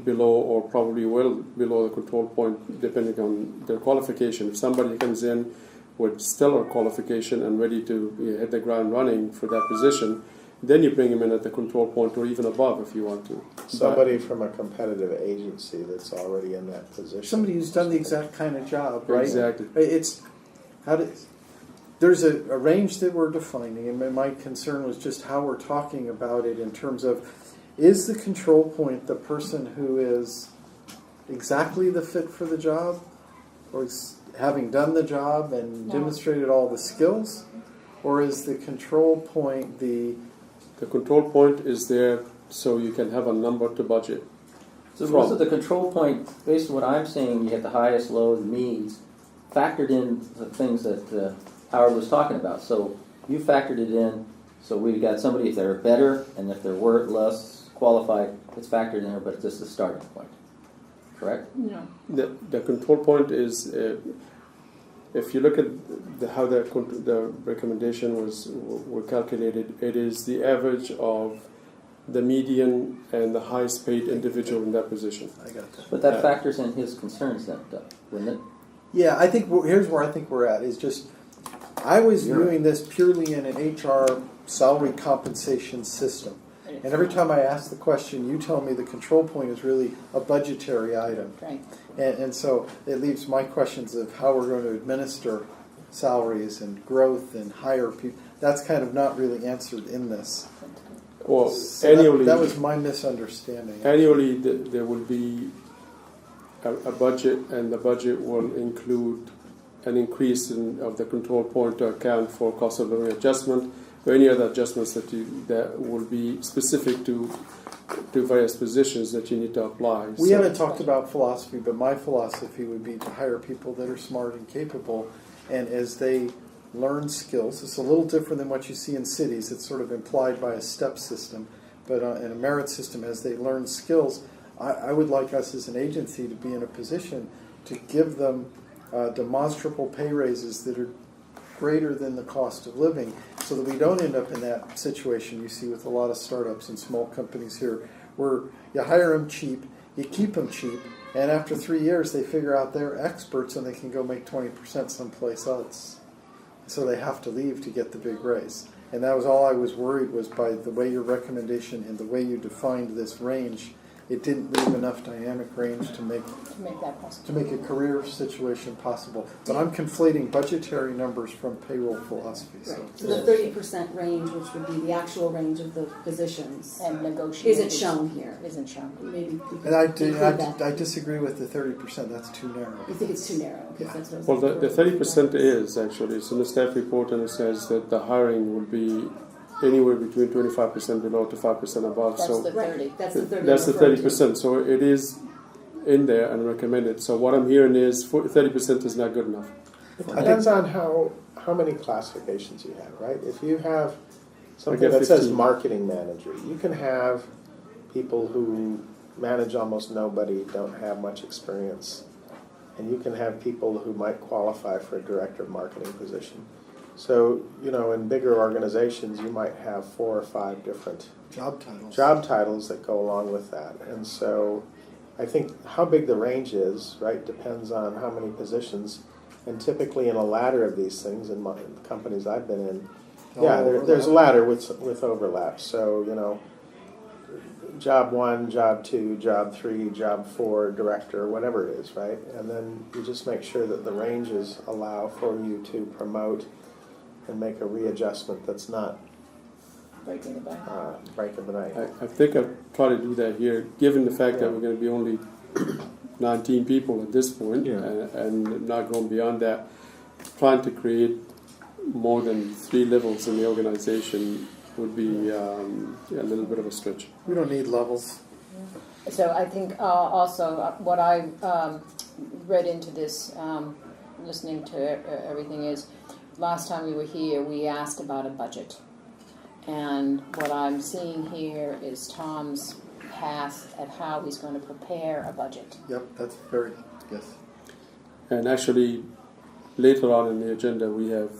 below, or probably well below the control point, depending on their qualification. If somebody comes in with stellar qualification and ready to hit the ground running for that position, then you bring them in at the control point or even above if you want to. Somebody from a competitive agency that's already in that position. Somebody who's done the exact kind of job, right? Exactly. There's a range that we're defining, and my concern was just how we're talking about it in terms of, is the control point the person who is exactly the fit for the job, or is having done the job and demonstrated all the skills, or is the control point the control point is there so you can have a number to budget. So most of the control point, based on what I'm seeing, you have the highest, low, the means, factored in the things that Howard was talking about. So you factored it in, so we've got somebody, if they're better and if they're less qualified, it's factored in there, but it's just the starting point. Correct? No. The control point is, if you look at how the recommendation were calculated, it is the average of the median and the highest paid individual in that position. I got that. But that factors in his concerns then, wouldn't it? Yeah, I think here's where I think we're at is just I was viewing this purely in an HR salary compensation system. And every time I ask the question, you tell me the control point is really a budgetary item. Right. And so it leaves my questions of how we're going to administer salaries and growth and hire people. That's kind of not really answered in this. Well, So annually, that was my misunderstanding. annually there will be a budget, and the budget will include an increase of the control point to account for cost of living adjustment, or any other adjustments that will be specific to various positions that you need to apply. We haven't talked about philosophy, but my philosophy would be to hire people that are smart and capable, and as they learn skills, it's a little different than what you see in cities. It's sort of implied by a step system, but in a merit system, as they learn skills, I would like us as an agency to be in a position to give them demonstrable pay raises that are greater than the cost of living, so that we don't end up in that situation you see with a lot of startups and small companies here, where you hire them cheap, you keep them cheap, and after 3 years they figure out they're experts and they can go make 20% someplace else. So they have to leave to get the big raise. And that was all I was worried was by the way your recommendation and the way you defined this range, it didn't leave enough dynamic range to make that possible. to make a career situation possible. But I'm conflating budgetary numbers from payroll philosophy. So. So the 30% range, which would be the actual range of the positions, And negotiate. isn't shown here. Isn't shown. Maybe we could And I include that. disagree with the 30%. That's too narrow. You think it's too narrow? Okay, Yeah. that's what I was Well, looking the for. 30% is actually, it's in the staff report, and it says that the hiring will be anywhere between 25% below to 5% above. That's So the Right, 30. that's the 30. that's the I'm referring to. 30%. So it is in there and recommended. So what I'm hearing is 30% is not good enough. It depends on how many classifications you have, right? If you have something that says 15. marketing manager, you can have people who manage almost nobody, don't have much experience. And you can have people who might qualify for a director of marketing position. So, in bigger organizations, you might have 4 or 5 different job titles that go along with that. And so I think how big the range is, right, depends on how many positions. And typically in a ladder of these things, in the companies I've been in, Oh, yeah, there's a overlap. ladder with overlap. So, you know, job 1, job 2, job 3, job 4, director, whatever it is, right? And then you just make sure that the ranges allow for you to promote and make a readjustment that's not Breaking the bank. breaking the bank. I think I'll try to do that here, given the fact that we're going to be only 19 people at this point, Yeah. and not going beyond that. Trying to create more than 3 levels in the organization would be a little bit of a stretch. We don't need levels. So I think also what I read into this, listening to everything is, last time we were here, we asked about a budget. And what I'm seeing here is Tom's path at how he's going to prepare a budget. Yep, that's very, yes. And actually, later on in the agenda, we have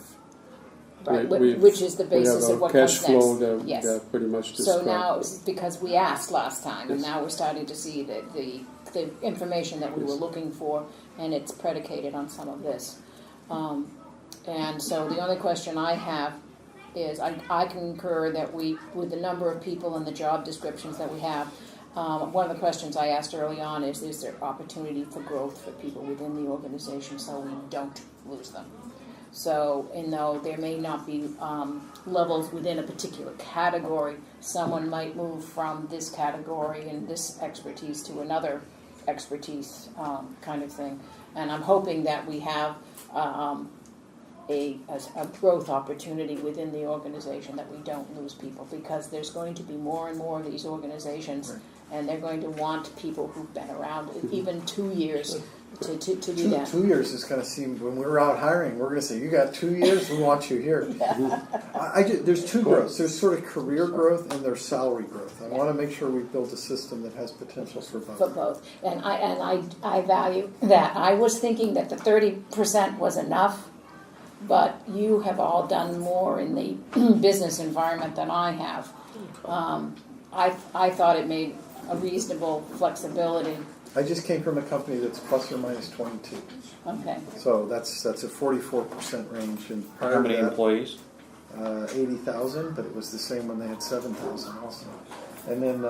Right, we- which is the we basis have of our what cash comes flow next. that, Yes. that pretty much So described. now, because we asked last time, and Yes. now we're starting to see the information that we were Yes. looking for, and it's predicated on some of this. And so the only question I have is, I concur that we, with the number of people and the job descriptions that we have, one of the questions I asked early on is there opportunity for growth for people within the organization so we don't lose them? So, and though there may not be levels within a particular category, someone might move from this category and this expertise to another expertise kind of thing. And I'm hoping that we have a growth opportunity within the organization, that we don't lose people, because there's going to be more and more of these organizations, and they're going to want people who've been around even 2 years to do that. 2 years is going to seem, when we're out hiring, we're going to say, you got 2 years, we want you here. There's 2 growths. There's sort of career growth and there's salary growth. I want to make sure we build a system that has potential for both. For both, and I value that. I was thinking that the 30% was enough, but you have all done more in the business environment than I have. I thought it made a reasonable flexibility. I just came from a company that's plus or minus 22. Okay. So that's a 44% range. And prior How many to that, employees? 80,000, but it was the same when they had 7,000 also. And then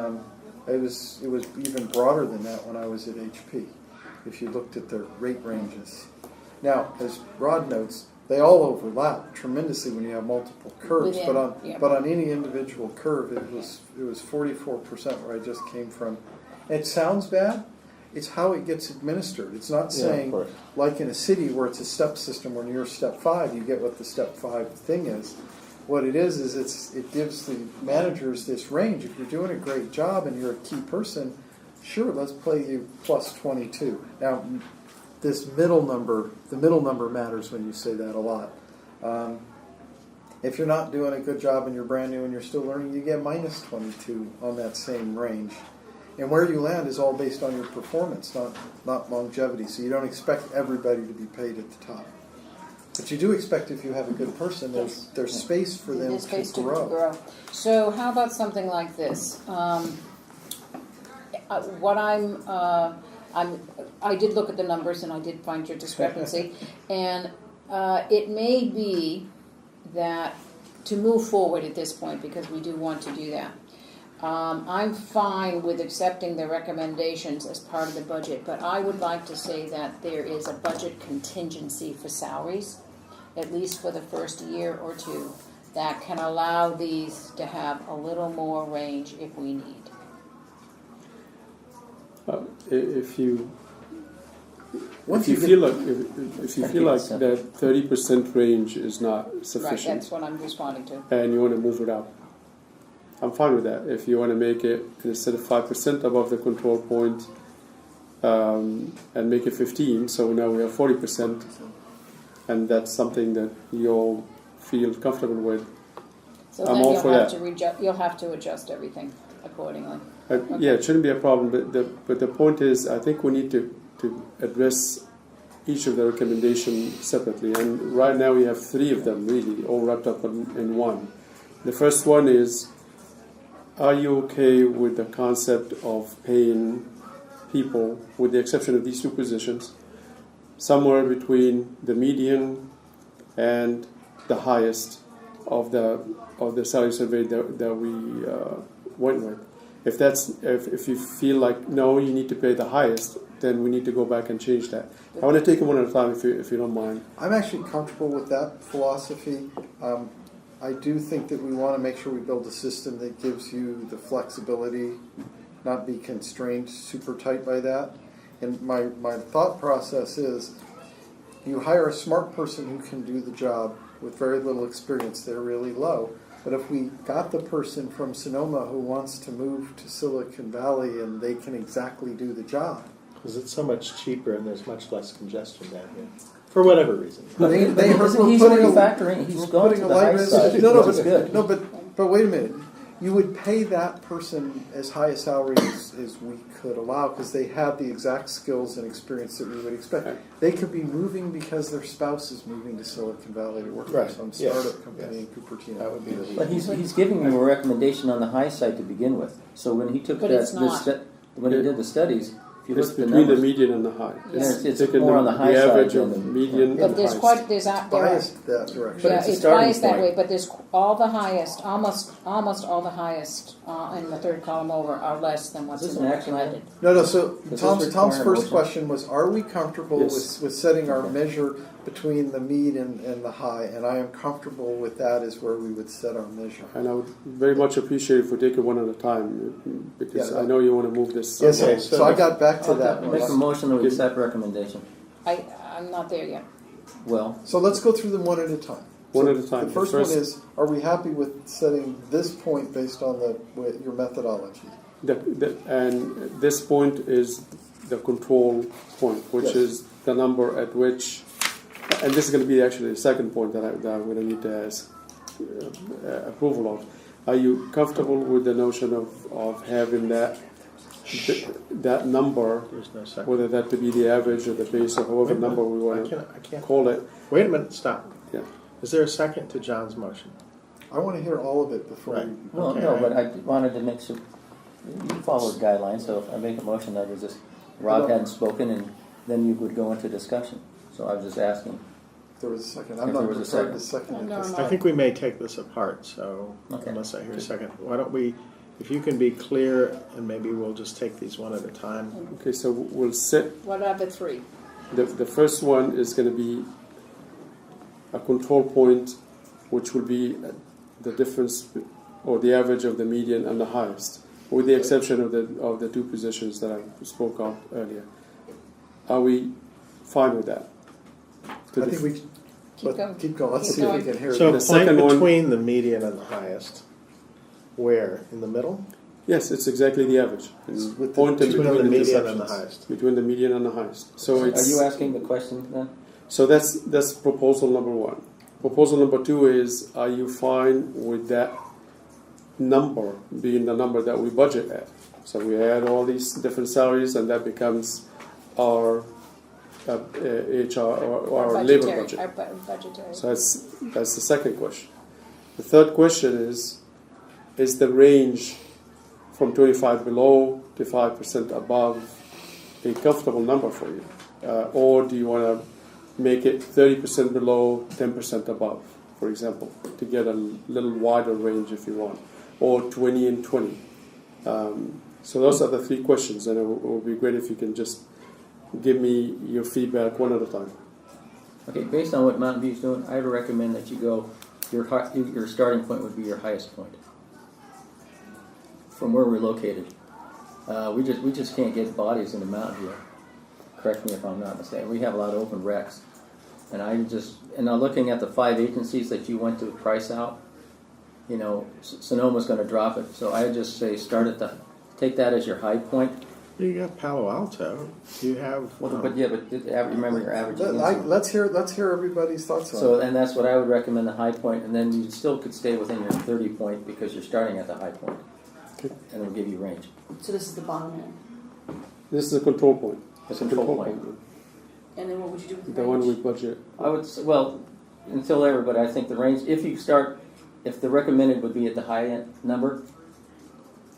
it was even broader than that when I was at HP, if you looked at their rate ranges. Now, as Rod notes, they all overlap tremendously when you have multiple curves. Within, But on any individual curve, it was 44% where I just came from. And it sounds bad. It's how it gets administered. It's not saying, like in a city where it's a step system, when you're step 5, you get what the step 5 thing is. What it is it gives the managers this range. If you're doing a great job and you're a key person, sure, let's play you plus 22. Now, this middle number, the middle number matters when you say that a lot. If you're not doing a good job and you're brand new and you're still learning, you get minus 22 on that same range. And where you land is all based on your performance, not longevity. So you don't expect everybody to be paid at the top. But you do expect, if you have a good person, there's space for them There's space to grow. So how about something like this? I did look at the numbers and I did find your discrepancy, and it may be that to move forward at this point, because we do want to do that, I'm fine with accepting the recommendations as part of the budget, but I would like to say that there is a budget contingency for salaries, at least for the first year or two, that can allow these to have a little more range if we need. If you Once if you you feel like that 30% range is not Right, sufficient, that's what I'm responding to. and you want to move it up, I'm fine with that. If you want to make it, instead of 5% above the control point, and make it 15, so now we have 40%, and that's something that you'll feel comfortable with. So I'm then all you'll for have that. you'll have to adjust everything accordingly. Yeah, it shouldn't be a problem, but the point is, I think we need to address each of the recommendations separately, and right now we have 3 of them really, all wrapped up in one. The first one is, are you okay with the concept of paying people, with the exception of these 2 positions, somewhere between the median and the highest of the salary survey that we went with. If you feel like no, you need to pay the highest, then we need to go back and change that. I want to take it one at a time, if you don't mind. I'm actually comfortable with that philosophy. I do think that we want to make sure we build a system that gives you the flexibility, not be constrained super tight by that. And my thought process is, you hire a smart person who can do the job with very little experience, they're really low. But if we got the person from Sonoma who wants to move to Silicon Valley and they can exactly do the job. Because it's so much cheaper and there's much less congestion down here. For whatever reason. But They he's already factoring. He's going to putting a the high light side. No, which is good. no, but wait a minute. You would pay that person as high a salary as we could allow because they have the exact skills and experience that we would expect. They could be moving because their spouse is moving to Silicon Valley to work for some startup company in Cupertino. That would be the But he's giving you a recommendation on the high side to begin with. So when he took But it's not. when he did the studies, if you It's look at the between the numbers, median and the high. it's taking more on the high side average than of the median But and there's highest. quite, there are, Biased that direction. yeah, it's a it's starting biased that point. way, but there's all the highest, almost all the highest in the third column over are less than what's Is this in the an action recommended. No. So Does Tom's this require a first motion? question was: are we comfortable Yes. with setting our measure between the mean and the high? And I am comfortable with that as where we would set our measure. And I would very much appreciate if we take it one at a time, because Yeah. I know you want to move this. Yes, Okay, so I got back to I'll that make a one. motion that we accept recommendation. I'm not there yet. Well, So let's go through them one at a time. One So at a time. The first one is: are we happy with setting this point based on with your methodology? And this point is the control point, which Yes. is the number at which, and this is going to be actually the second point that I'm going to need to ask approval of. Are you comfortable with the notion of having that number, There's no second. whether that to be the average or the base or however number we want to I can't. call it? Wait a minute, stop. Yeah. Is there a second to John's motion? I want to hear all of it before Right. we. well, Okay. no, but I wanted to make sure you followed guidelines. So if I make a motion that was just Rob hadn't spoken, and then you would go into discussion. So I was just asking. There was a second. If I'm there not was a prepared to second it. No, this no. I time. think we may take this apart, so Okay. unless I hear a second. Why don't we, if you can be clear, and maybe we'll just take these one at a time. Okay, so we'll set What are the three? the first one is going to be a control point, which will be the difference or the average of the median and the highest, with the exception of the two positions that I spoke of earlier. Are we fine with that? I think we Keep going. keep going. Let's Keep see if we going. can hear So it. The point second one- between the median and the highest. Where? In the middle? Yes, it's exactly the average. It's with the- Point in Between the between the median and the intersections. highest. Between the median and the highest. So Are it's you asking the question then? So that's proposal number one. Proposal number two is: are you fine with that number being the number that we budget at? So we add all these different salaries, and that becomes our HR or our labor Budgetary, budget. our budgetary. So that's the second question. The third question is the range from 25 below to 5% above a comfortable number for you? Or do you want to make it 30% below, 10% above, for example, to get a little wider range if you want, or 20 and 20? So those are the three questions, and it would be great if you can just give me your feedback one at a time. Okay, based on what Mountain View's doing, I would recommend that you go. Your starting point would be your highest point from where we're located. We just can't get bodies into Mountain View. Correct me if I'm not mistaken. We have a lot of open recs, and now looking at the 5 agencies that you went to price out, you know, Sonoma's going to drop it. So I just say take that as your high point. You got Palo Alto. You have. But remember your average. Let's hear everybody's thoughts on So, it. and that's what I would recommend, the high point, and then you still could stay within your 30 point because you're starting at the high point. Okay. And it'll give you range. So this is the bottom end. This is a control point. It's a control point. And then what would you do with the The one we range? budget. I would, until everybody, I think the range, if the recommended would be at the high end number,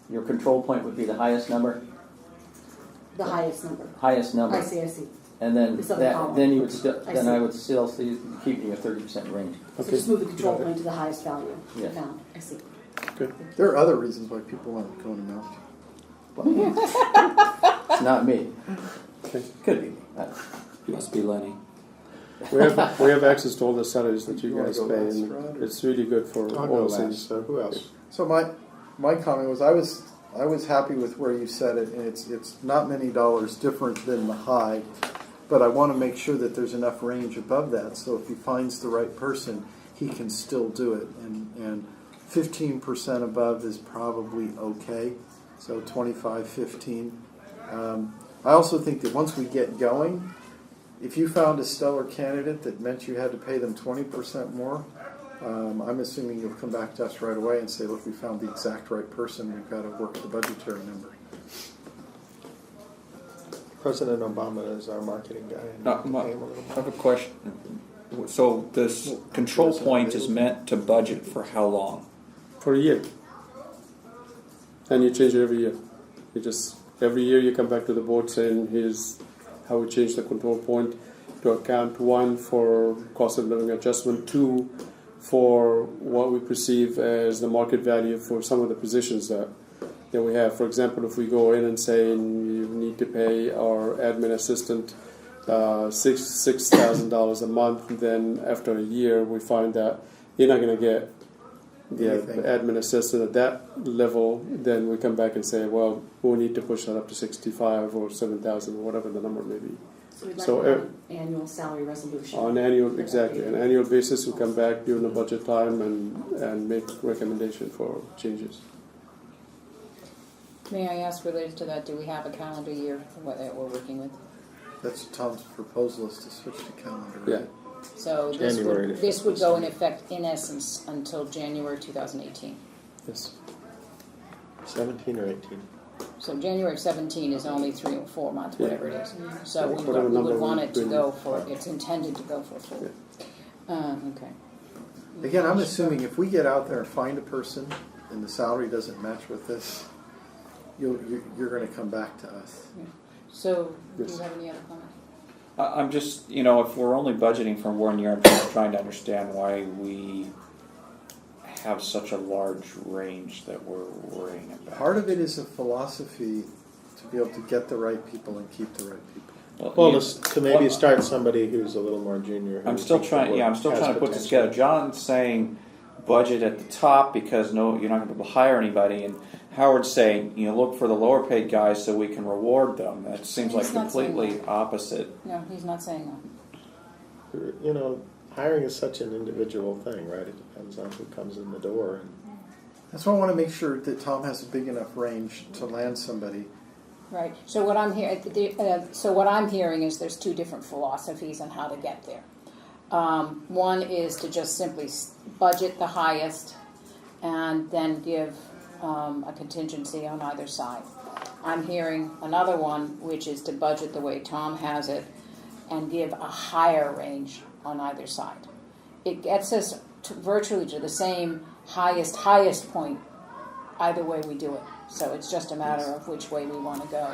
your control point would be the highest number. The highest number. Highest number. I see. And then This other that, column. then you would still, I then see. I would still see keeping a 30% range. So just move the control point to the highest value Yeah. found. I see. There are other reasons why people aren't going to Mountain View. It's not me. Okay. Could be me. I don't know. Must be Lenny. We have access to all the salaries that you You wanna guys go pay, last, and Rod, or- it's really good for I'll all go the last, cities. so who else? So my comment was I was happy with where you said it, and it's not many dollars different than the high, but I want to make sure that there's enough range above that, so if he finds the right person, he can still do it. And 15% above is probably okay, so 25, 15. I also think that once we get going, if you found a stellar candidate that meant you had to pay them 20% more, I'm assuming you'll come back to us right away and say, look, we found the exact right person, we've got to work the budgetary number. President Obama is our marketing guy. And No, we Ma- pay him a little I have a question. So this control point is meant to budget for how long? For a year. And you change it every year. Every year you come back to the board saying, here's how we change the control point to account, 1, for cost of living adjustment, 2, for what we perceive as the market value for some of the positions that we have. For example, if we go in and say you need to pay our admin assistant $6,000 a month, then after a year we find that you're not going to get the admin assistant at that level, then we come back and say, well, we'll need to push that up to 65 or 7,000 or whatever the number may be. So we'd like So, an annual salary resolution. On an annual basis, we come back during the budget time and make recommendation for changes. May I ask, related to that, do we have a calendar year that we're working with? That's Tom's proposal, is to switch to calendar. Yeah. Right? So January this would go in effect, in essence, until January 2018. Yes. 17 or 18. So January 17 is only 3 or 4 months, whatever it is. So we Whatever would number want we it to bring. go for, it's intended to go for full. Okay. Again, I'm assuming if we get out there and find a person and the salary doesn't match with this, you're going to come back to us. So, do you Yes. have any other comments? I'm just, if we're only budgeting for 1 year, I'm just trying to understand why we have such a large range that we're worrying about. Part of it is a philosophy to be able to get the right people and keep the right people. Well, to maybe start somebody who's a little more junior. who I'm still thinks trying. the Yeah, I'm work still has trying to put this potential. together. John's saying budget at the top because you're not going to be able to hire anybody, and Howard's saying look for the lower paid guys so we can reward them. That seems like He's not saying completely opposite. No, he's not saying that. Hiring is such an individual thing, right? It depends on who comes in the door. That's why I want to make sure that Tom has a big enough range to land somebody. Right. So what I'm hearing is there's 2 different philosophies on how to get there. One is to just simply budget the highest, and then give a contingency on either side. I'm hearing another one, which is to budget the way Tom has it, and give a higher range on either side. It gets us virtually to the same highest point either way we do it. So it's just a matter of which way we want to go.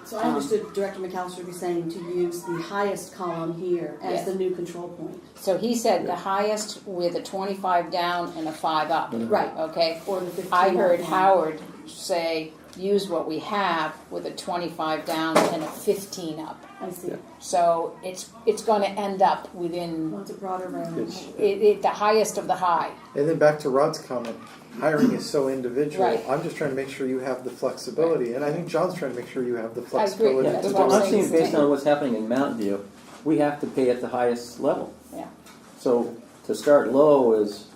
So I understood Director McAllister to be saying to use the highest column here as Yes. the new control point. So he said the highest with a 25 down and a 5 up. Right. Okay. Or the 15 I heard up. Howard say use what we have with a 25 down and a 15 up. I see. Yeah. So it's going to end up within Well, it's a broader range. the highest of the high. And then back to Rod's comment, hiring is so individual. Right. I'm just trying to make sure you have the flexibility, and I think John's trying to make sure you have the agree. flexibility. That's to what do I'm it. I'm saying. seeing based on what's happening in Mountain View, we have to pay at the highest level. Yeah. So to start low is,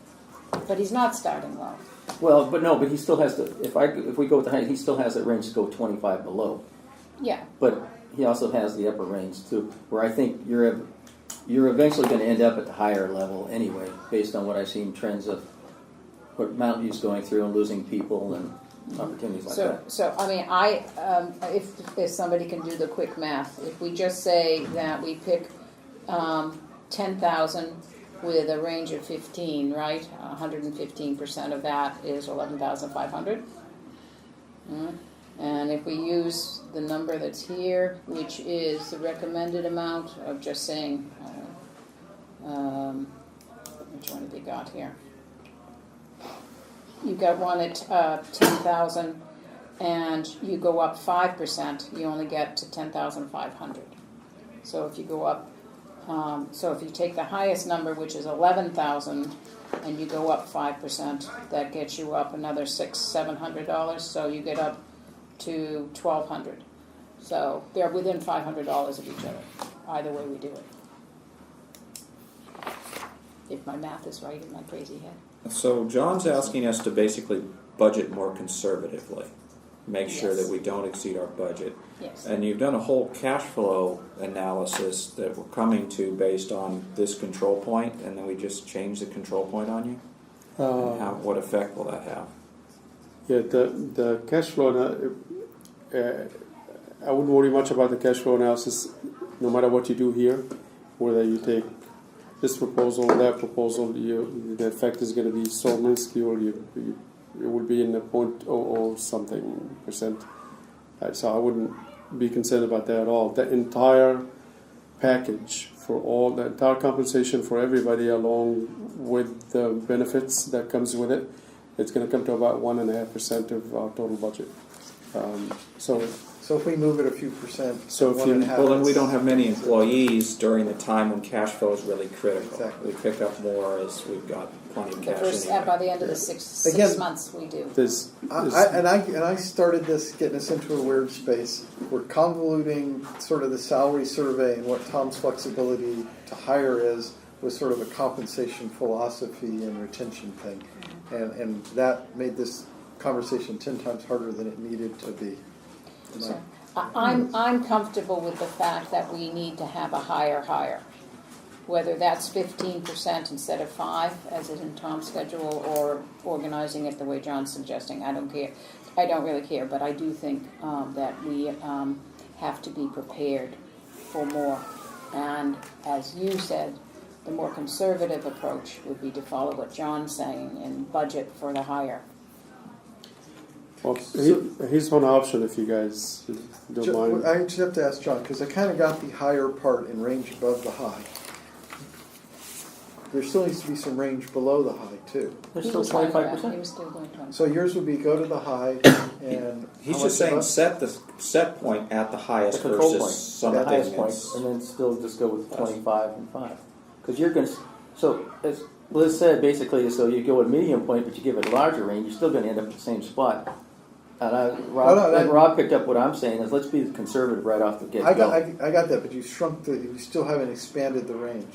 But he's not starting low. but he still has to, if we go with the high, he still has that range to go 25 below. Yeah. But he also has the upper range too, where I think you're eventually going to end up at the higher level anyway, based on what I've seen trends of what Mountain View's going through and losing people and opportunities like that. So I mean, if somebody can do the quick math, if we just say that we pick 10,000 with a range of 15, right? 115% of that is 11,500. And if we use the number that's here, which is the recommended amount of just saying, which one have you got here? You've got one at 10,000, and you go up 5%, you only get to 10,500. So if you go up, so if you take the highest number, which is 11,000, and you go up 5%, that gets you up another $700. So you get up to $1,200. So they're within $500 of each other, either way we do it. If my math is right in my crazy head. So John's asking us to basically budget more conservatively, make sure Yes. that we don't exceed our budget. Yes. And you've done a whole cash flow analysis that we're coming to based on this control point, and then we just change the control point on you? And what effect will that have? Yeah, the cash flow, I wouldn't worry much about the cash flow analysis, no matter what you do here, whether you take this proposal, that proposal, the effect is going to be so minuscule, it will be in the 0.00 something %. So I wouldn't be concerned about that at all. The entire package for all, the entire compensation for everybody along with the benefits that comes with it, it's going to come to about 1.5% of our total budget. So if we move it a few percent, So if one you- and a half, Well, then we don't have many employees during the time when cash flow is really critical. Exactly. We pick up more as we've got plenty of The cash first, anyway. by the end of the six Again- months, we do. There's, I started this, getting us into a weird space. We're convoluting sort of the salary survey and what Tom's flexibility to hire is with sort of a compensation philosophy and retention thing. And that made this conversation 10 times harder than it needed to be. So, I'm comfortable with the fact that we need to have a higher. Whether that's 15% instead of 5, as is in Tom's schedule, or organizing it the way John's suggesting, I don't care. I don't really care, but I do think that we have to be prepared for more. And as you said, the more conservative approach would be to follow what John's saying and budget for the higher. well, here's one option if you guys don't mind. I just have to ask John, because I kind of got the higher part in range above the high. There still needs to be some range below the high, too. There's He still was fine with that. 25%. He was still doing 20. So yours would be go to the high and... He's how just much saying above? set the set point at the The highest control versus point, something the highest point, that's- and then still just go with 25 and 5. Because you're going to, so as Liz said, basically, so you go with medium point, but you give it a larger range, you're still going to end up at the same spot. And Rob picked up what I'm saying is let's be conservative right off the I get-go. got that, but you shrunk you still haven't expanded the range.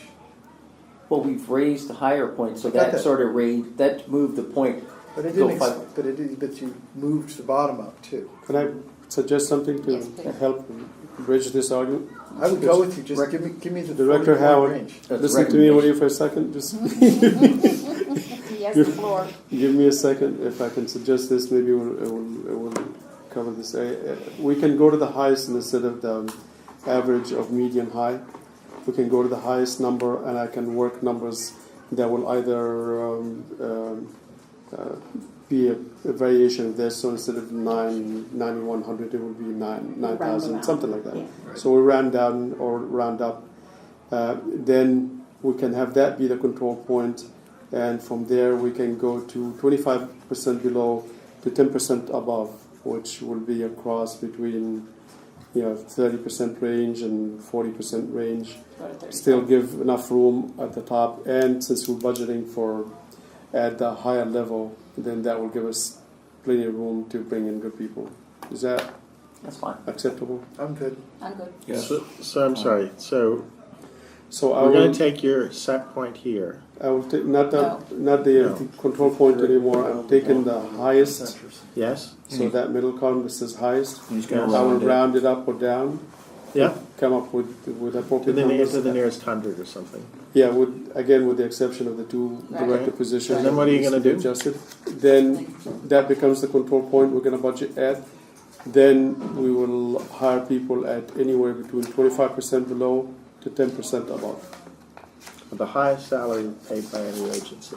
Well, we've raised the higher point, so I got that that. sort of raised, that moved the point. But it Go didn't. five. But you moved the bottom up too. Can I suggest something to Yes, please. help bridge this argument? I would go with you. Just give me the Director 40-point Howard, range. That's listen to me, will you, for a second? Just He has the floor. give me a second. If I can suggest this, maybe it will cover this. We can go to the highest instead of the average of median high. We can go to the highest number, and I can work numbers that will either be a variation of this. So instead of 9,100, it will be 9,000, something like that. Yeah. So we round down or round up. Then we can have that be the control point, and from there we can go to 25% below to 10% above, which will be a cross between 30% range and 40% range. Still give enough room at the top, and since we're budgeting for at the higher level, then that will give us plenty of room to bring in good people. Is that That's fine. acceptable? I'm good. I'm good. Yes. So I'm sorry. So So we're going to take your set point here. I will take not the No. control point anymore. I'm taking the highest, Yes. so that middle column that says highest. He's going Yes. I will round it. round it up or down. Yeah. Come up with appropriate And then numbers. to the nearest 100 or something. Yeah, with the exception of the two Right. director positions. And then what are you that gonna needs do? Adjusted. Then that becomes the control point we're going to budget at. Then we will hire people at anywhere between 25% below to 10% above. The highest salary paid by any agency.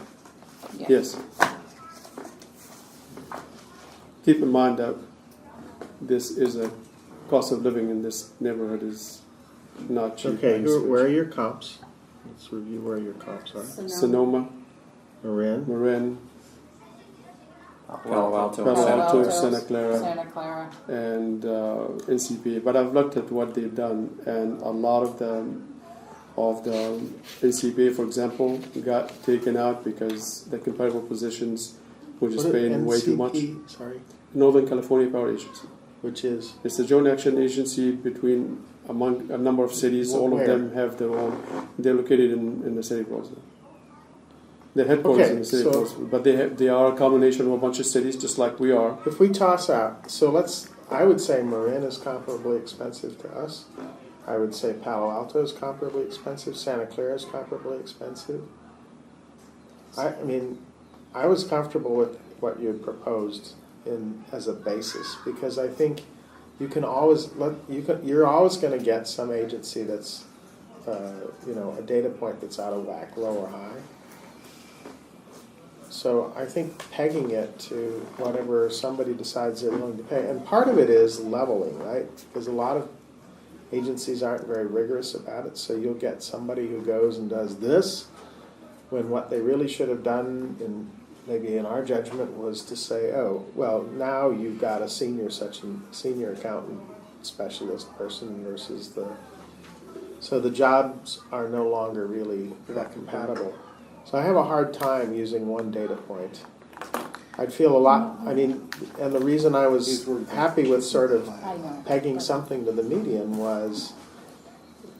Yeah. Yes. Keep in mind that this is a cost of living in this neighborhood is not cheap. Okay, where are your comps? Let's review where your comps are. Sonoma, Marin, Palo Alto, Palo Alto, Alto, Santa Clara, and NCPA. But I've looked at what they've done, and a lot of the NCPA, for example, got taken out because the comparable positions were just paying way too much. Sorry, Northern California Power Agency. which is It's a joint action agency between among a number of cities. All of Where? them have their own. They're located in the city of Roseville. They're headquarters in the city of Roseville, but they are a combination of a bunch of cities, just like we are. if we toss out. So I would say Marin is comparably expensive to us. I would say Palo Alto is comparably expensive. Santa Clara is comparably expensive. I mean, I was comfortable with what you had proposed as a basis because I think you can always you're always going to get some agency that's a data point that's out of whack, low or high. So I think pegging it to whatever somebody decides they're willing to pay, and part of it is leveling, right? Because a lot of agencies aren't very rigorous about it, so you'll get somebody who goes and does this when what they really should have done, maybe in our judgment, was to say, oh, well, now you've got a senior accountant specialist person versus so the jobs are no longer really that compatible. So I have a hard time using one data point. I'd feel a lot, and the reason I was happy with sort of pegging something to the median was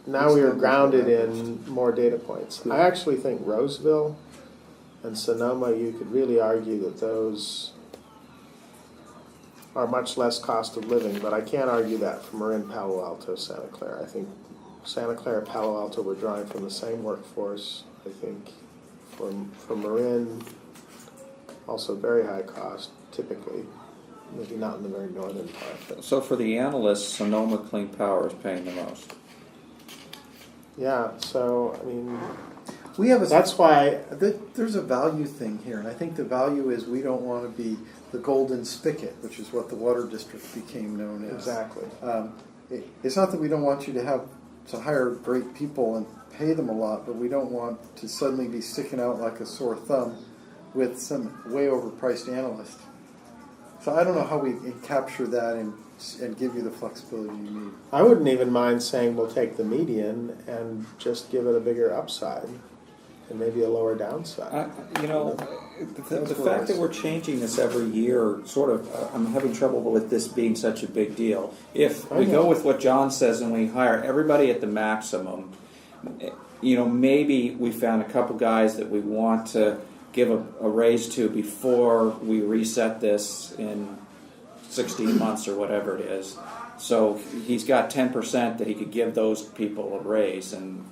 now we are grounded in more data points. I actually think Roseville and Sonoma, you could really argue that those are much less cost of living, but I can't argue that for Marin, Palo Alto, Santa Clara. I think Santa Clara, Palo Alto were drawing from the same workforce. I think for Marin, also very high cost, typically. Maybe not in the very northern part. But So for the analysts, Sonoma Clean Power is paying the most. yeah, so, We have that's why there's a value thing here, and I think the value is we don't want to be the golden spigot, which is what the water district became known as. exactly. It's not that we don't want you to hire great people and pay them a lot, but we don't want to suddenly be sticking out like a sore thumb with some way overpriced analyst. So I don't know how we capture that and give you the flexibility you need. I wouldn't even mind saying we'll take the median and just give it a bigger upside and maybe a lower downside. The fact that we're changing this every year, sort of, I'm having trouble with this being such a big deal. If we go with what John says and we hire everybody at the maximum, maybe we found a couple guys that we want to give a raise to before we reset this in 16 months or whatever it is. So he's got 10% that he could give those people a raise, and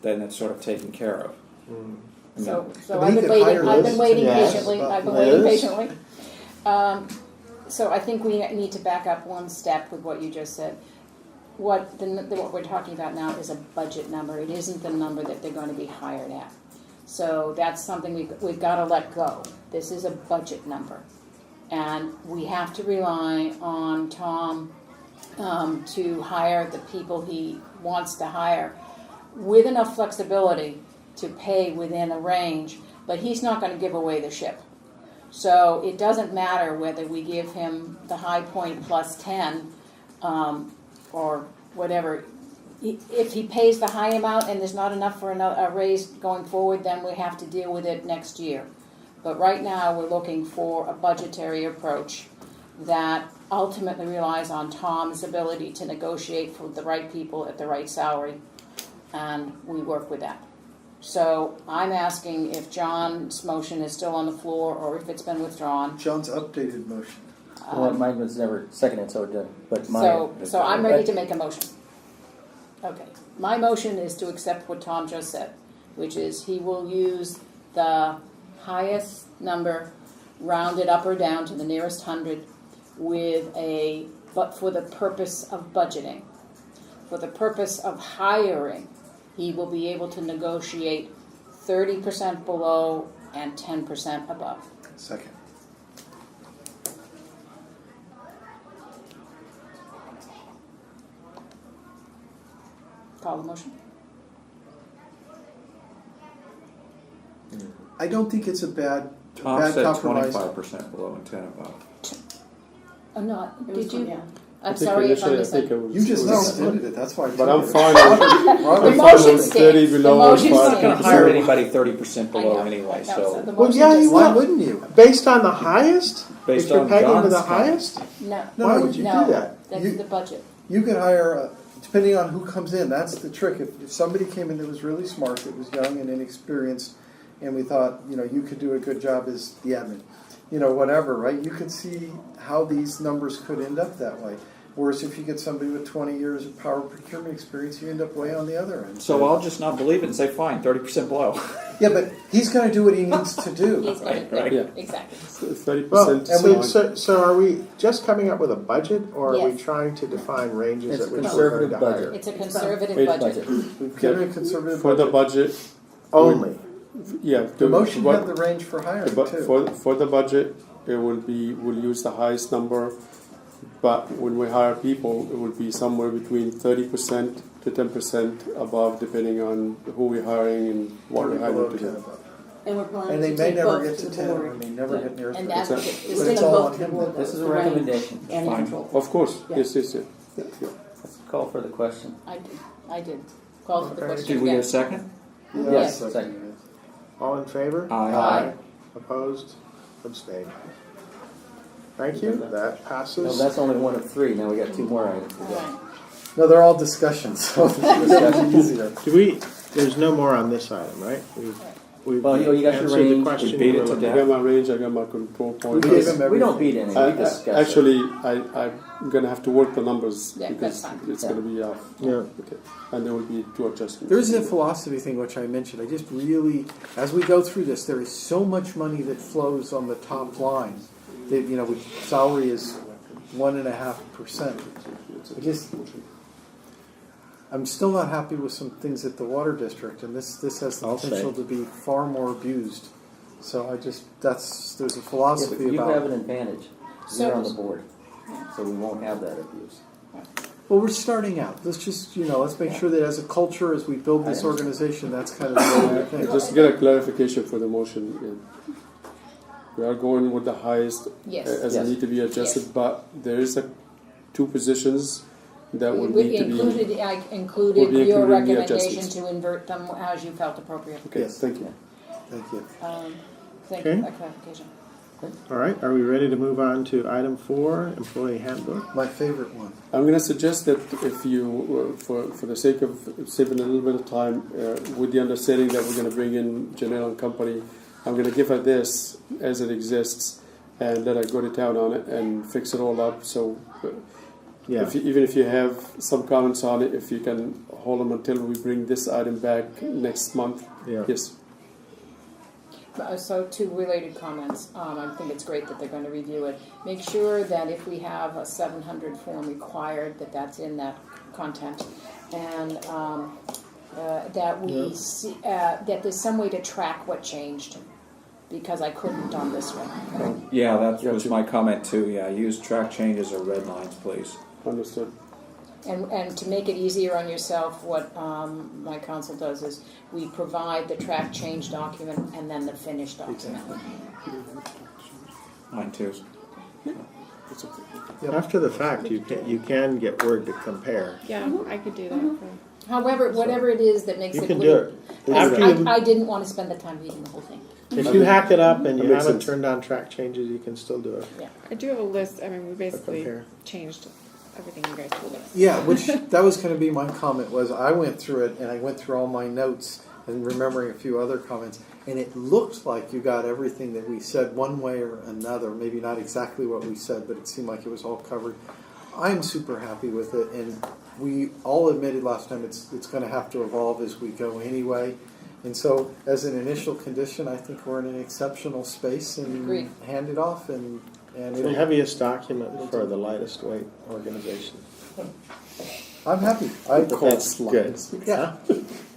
then it's sort of taken care of. So But I've he been could hire waiting Liz patiently. to I've been Liz? waiting patiently. So I think we need to back up one step with what you just said. What we're talking about now is a budget number. It isn't the number that they're going to be hired at. So that's something we've got to let go. This is a budget number. And we have to rely on Tom to hire the people he wants to hire with enough flexibility to pay within a range, but he's not going to give away the ship. So it doesn't matter whether we give him the high point plus 10 or whatever. If he pays the high amount and there's not enough for a raise going forward, then we have to deal with it next year. But right now we're looking for a budgetary approach that ultimately relies on Tom's ability to negotiate for the right people at the right salary, and we work with that. So I'm asking if John's motion is still on the floor or if it's been withdrawn. John's updated motion. Well, mine was never seconded, so it didn't. But So I'm ready to make a motion. Okay. My motion is to accept what Tom just said, which is he will use the highest number, rounded up or down to the nearest 100, but for the purpose of budgeting. For the purpose of hiring, he will be able to negotiate 30% below and 10% above. Second. Call the motion. I don't think it's a bad Tom said compromise. 25% below and 10 above. Oh, no, It was did you? yeah. I'm I think sorry if I initially missed think that. it was. You just it was- extended it, that's why. I But told I'm you. fine. Rather The than- motion with 30 stands. The below motion is fine. I'm not going to stands. hire anybody 30% I below know. anyway, No, so. the Well, motion yeah, just- you Why will. wouldn't you? Based on the highest? Based If you're on pegging to John's the comment. highest? No. Why would you no, do that? That's You- the budget. You could hire, depending on who comes in, that's the trick. If somebody came in that was really smart, that was young and inexperienced, and we thought, you could do a good job as the admin, whatever, right? You could see how these numbers could end up that way. Whereas if you get somebody with 20 years of power procurement experience, you end up way on the other end. So I'll just not believe it and say, fine, 30% below. Yeah, but he's going to do what he needs to do. He's gonna- right. yeah, Yeah. exactly. 30% Well, is and fine. so are we just coming up with a budget, or are we Yes. trying to define ranges It's at a which we're conservative going to hire? budget. It's a conservative Base budget. We've given a conservative For the budget. budget, Only. yeah. The motion what- had the range for hiring, But too. for the budget, we'll use the highest number, but when we hire people, it will be somewhere between 30% to 10% above, depending on who we're hiring and what we're Below hiring to 10 do. above. And we're planning And to they may take never both get to to the 10, board. or may never get near 30. And that's, Exactly. it's But We're it's taking all both on to the him. board. This is a the range recommendation. And the Fine. control. Of course, Yeah. yes. Let's call for the question. I did. Call for the Okay. question Did we get a again. second? Yes, second. second. All in favor? Aye. Opposed? Abstained. Thank you, that No, passes. that's only one of three. Now we got two more items. to All go. right. No, they're all discussions, so it's easier. There's no more on this item, right? We've Well, you got your answered the range. question. We beat it you to were death. I got my range, I got my control point. We gave him We don't everything. beat any. We discuss it. Actually, I'm going to have to work the numbers Yeah, because that's fine. it's Yeah. going to be off. Yeah. Okay. And there will be two adjustments. There is a philosophy thing which I mentioned. I just really, as we go through this, there is so much money that flows on the top line. That salary is 1.5%. I'm still not happy with some things at the water district, and this has the I'll say. potential to be far more abused. So there's a Yeah, but philosophy you about. have an advantage. So- You're on the board, so we won't have that abuse. Well, we're starting out. Let's just, let's make sure that as a culture, as we build this organization, that's kind of the way we think. Just to get a clarification for the motion. We are going with the highest Yes. as Yes. it need to be adjusted, Yes. but there is two positions that will We need to be. I will included be your included in the recommendation adjustments. to invert them as you felt appropriate. Okay, Yes. thank you. Thank you. Thank you Okay. for that clarification. All right, are we ready to move on to item 4, employee handbook? My favorite one. I'm going to suggest that if you, for the sake of saving a little bit of time, with the understanding that we're going to bring in Janelle and Company, I'm going to give her this as it exists and let her go to town on it and fix it all up. So Yeah. even if you have some comments on it, if you can hold them until we bring this item back next month. Yeah. Yes. So two related comments. I think it's great that they're going to review it. Make sure that if we have a 700 form required, that's in that content, and that we see that there's some way to track what changed, because I couldn't on this one. Yeah, that was my comment too. Yeah, use track changes or red lines, please. Understood. And to make it easier on yourself, what my council does is we provide the track change document and then the finished document. Mine too. It's okay. After the fact, you can get Word to compare. Yeah, I could do that. However, whatever it is that makes You it can do clear. it. After you, I didn't want to spend the time reading the whole thing. if you hack it up and you That makes haven't sense. turned on track changes, you can still do it. I do have a list. I mean, we basically compare. changed everything you guys told us. Yeah, which that was going to be my comment. Was I went through it and I went through all my notes and remembering a few other comments, and it looked like you got everything that we said one way or another. Maybe not exactly what we said, but it seemed like it was all covered. I'm super happy with it, and we all admitted last time it's going to have to evolve as we go anyway. And so, as an initial condition, I think we're in an exceptional space, and Agreed. hand it off and It's the heaviest document for the lightest weight organization. I'm happy. I But that's good. Yeah.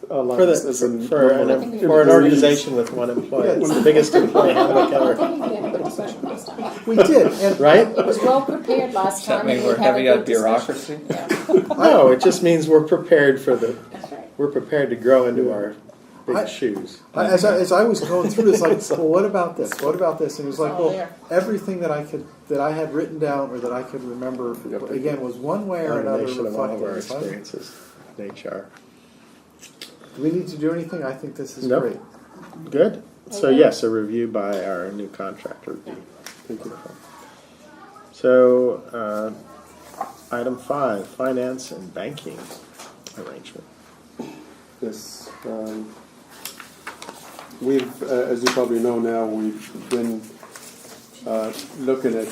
For an organization with one employee, it's the biggest employee handbook ever. We did, and Right? It was well prepared last Does that time. mean and we're we had a heavy good on discussion. bureaucracy? Yeah. No, it just means we're prepared for the we're prepared to grow into our big I- shoes. As I was going through this, like, well, what about this? What about this? And it was like, all well, there. everything that I had written down or that I could remember, again, was one way or another Combination of all of our reflected. experiences in HR. Do we need to do anything? I think this is Nope. great. Good. So yes, a review by our new contractor would be wonderful. So item 5, finance and banking arrangement. Yes. We've, as you probably know now, we've been looking at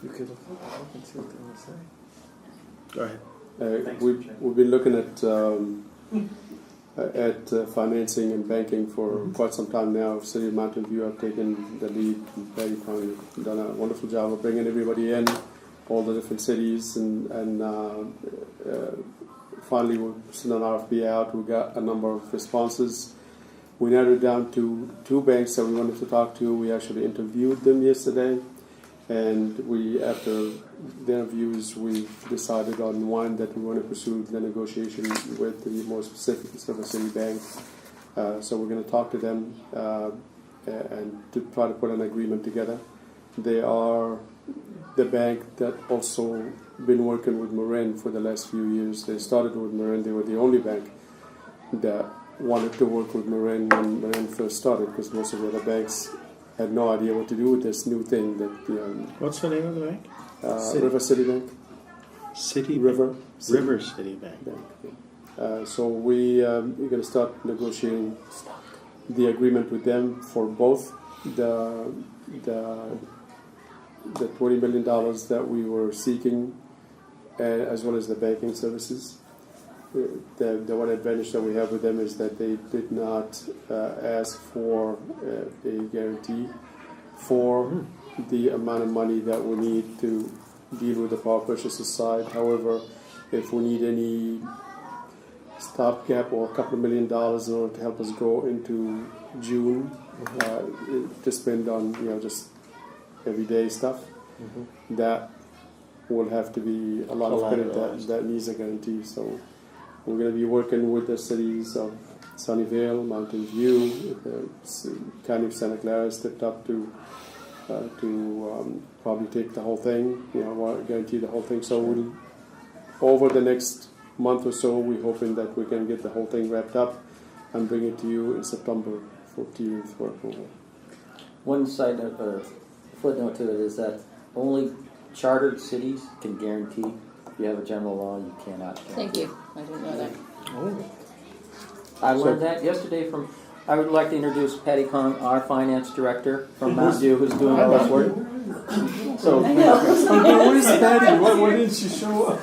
You could look up and see what they would say. Go ahead. we've been looking at financing and banking for quite some time now. City of Mountain View have taken the lead. Very done a wonderful job of bringing everybody in, all the different cities, and finally we sent an RFP out. We got a number of responses. We narrowed it down to 2 banks that we wanted to talk to. We actually interviewed them yesterday, and after the interviews, we decided on one that we want to pursue the negotiation with, the more specific SVCEA Bank. So we're going to talk to them and to try to put an agreement together. They are the bank that also been working with Marin for the last few years. They started with Marin. They were the only bank that wanted to work with Marin when Marin first started, because most of the other banks had no idea what to do with this new thing that What's the name of the bank? River City Bank. City River City Bank. So we're going to start negotiating the agreement with them for both the $20 million that we were seeking, as well as the banking services. The one advantage that we have with them is that they did not ask for a guarantee for the amount of money that we need to deal with the power purchases side. However, if we need any stopgap or a couple of $1 million in order to help us go into June, to spend on just everyday stuff, that will have to be a lot of credit that needs a guarantee. So we're going to be working with the cities of Sunnyvale, Mountain View, the County of Santa Clara stepped up to probably take the whole thing, guarantee the whole thing. So we'll, over the next month or so, we're hoping that we can get the whole thing wrapped up and bring it to you in September 14th for approval. One side note, or footnote to it is that only chartered cities can guarantee. If you have a general law, you cannot guarantee. Thank you. I didn't know that. I learned that yesterday from. I would like to introduce Patty Kong, our finance director from Mountain View, who's doing all this work. So, Where's Patty? Why didn't she show up?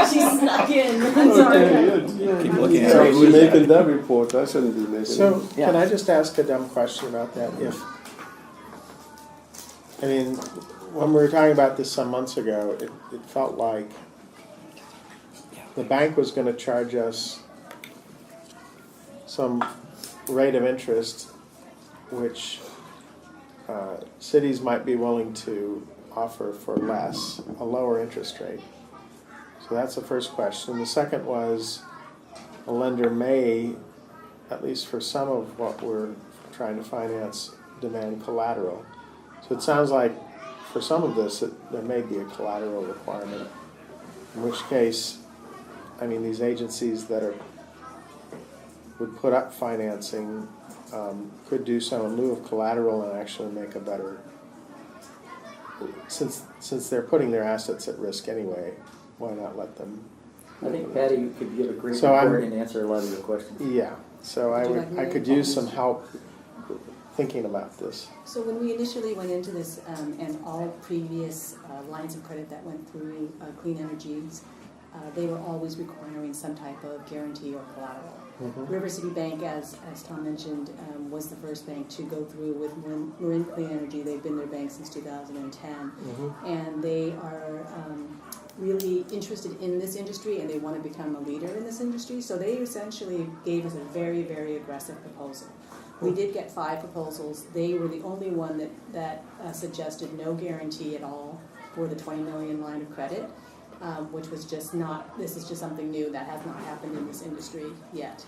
She snuck in. I'm sorry. Keep looking at So it. we're making that report. I shouldn't be making So it. can I just ask a dumb question about that? When we were talking about this some months ago, it felt like the bank was going to charge us some rate of interest which cities might be willing to offer for less, a lower interest rate. So that's the first question. The second was a lender may, at least for some of what we're trying to finance, demand collateral. So it sounds like for some of this there may be a collateral requirement, in which case, these agencies that would put up financing could do so in lieu of collateral and actually make a better, since they're putting their assets at risk anyway, why not let them? I think Patty, you could give a great So report and answer a lot of your questions. Yeah, so I could use some help thinking about this. So when we initially went into this, and all previous lines of credit that went through Clean Energies, they were always requiring some type of guarantee or collateral. River City Bank, as Tom mentioned, was the first bank to go through with Marin Clean Energy. They've been their bank since 2010, and they are really interested in this industry, and they want to become a leader in this industry. So they essentially gave us a very, very aggressive proposal. We did get 5 proposals. They were the only one that suggested no guarantee at all for the 20 million line of credit, which was just not, this is just something new that has not happened in this industry yet.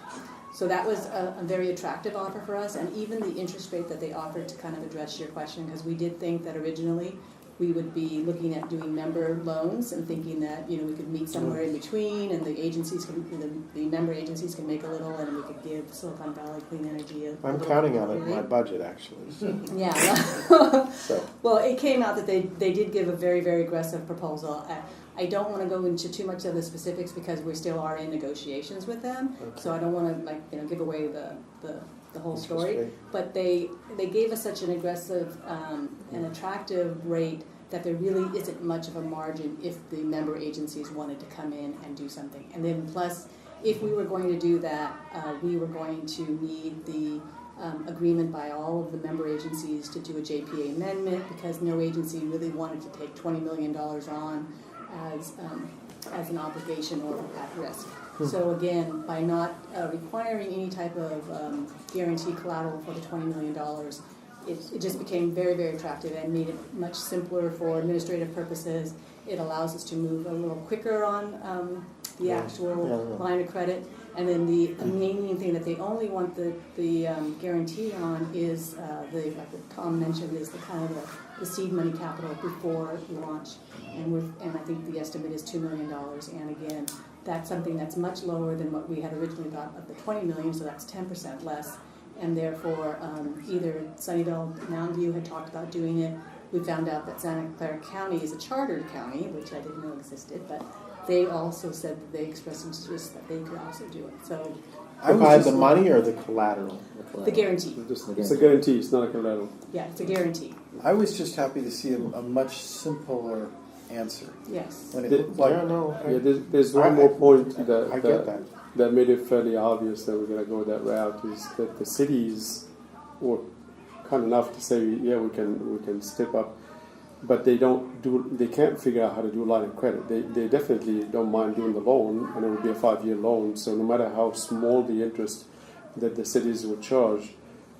So that was a very attractive offer for us, and even the interest rate that they offered to kind of address your question, because we did think that originally we would be looking at doing member loans and thinking that, you know, we could meet somewhere in between, and the agencies can, the member agencies can make a little, and we could give Silicon Valley Clean Energy a I'm little counting on it in my relief. budget, actually. Yeah. So, Well, it came out that they did give a very, very aggressive proposal. I don't want to go into too much of the specifics because we still are in negotiations with them. Okay. So I don't want to give away the whole Interest story. rate. But they gave us such an aggressive and attractive rate that there really isn't much of a margin if the member agencies wanted to come in and do something. And then plus, if we were going to do that, we were going to need the agreement by all of the member agencies to do a JPA amendment, because no agency really wanted to take $20 million on as an obligation or at risk. So again, by not requiring any type of guarantee collateral for the $20 million, it just became very, very attractive and made it much simpler for administrative purposes. It allows us to move a little quicker on the actual line of credit. And then the main thing that they only want the guarantee on is like Tom mentioned, is the kind of the seed money capital before launch. And I think the estimate is $2 million. And again, that's something that's much lower than what we had originally thought of the $20 million. So that's 10% less. And therefore, either Sunnyvale, Mountain View had talked about doing it. We found out that Santa Clara County is a chartered county, which I didn't know existed, but they also said that they expressed interest that they could also do it. So, provide the money or the collateral? the guarantee. It's a guarantee, it's not a collateral. Yeah, it's a guarantee. I was just happy to see a much simpler answer. Yes. When it The- looked like, Yeah, no, Yeah, there's one more point I that, get that. that made it fairly obvious that we're going to go that route, is that the cities were kind enough to say, yeah, we can step up, but they can't figure out how to do line of credit. They definitely don't mind doing the loan, and it would be a 5-year loan. So no matter how small the interest that the cities would charge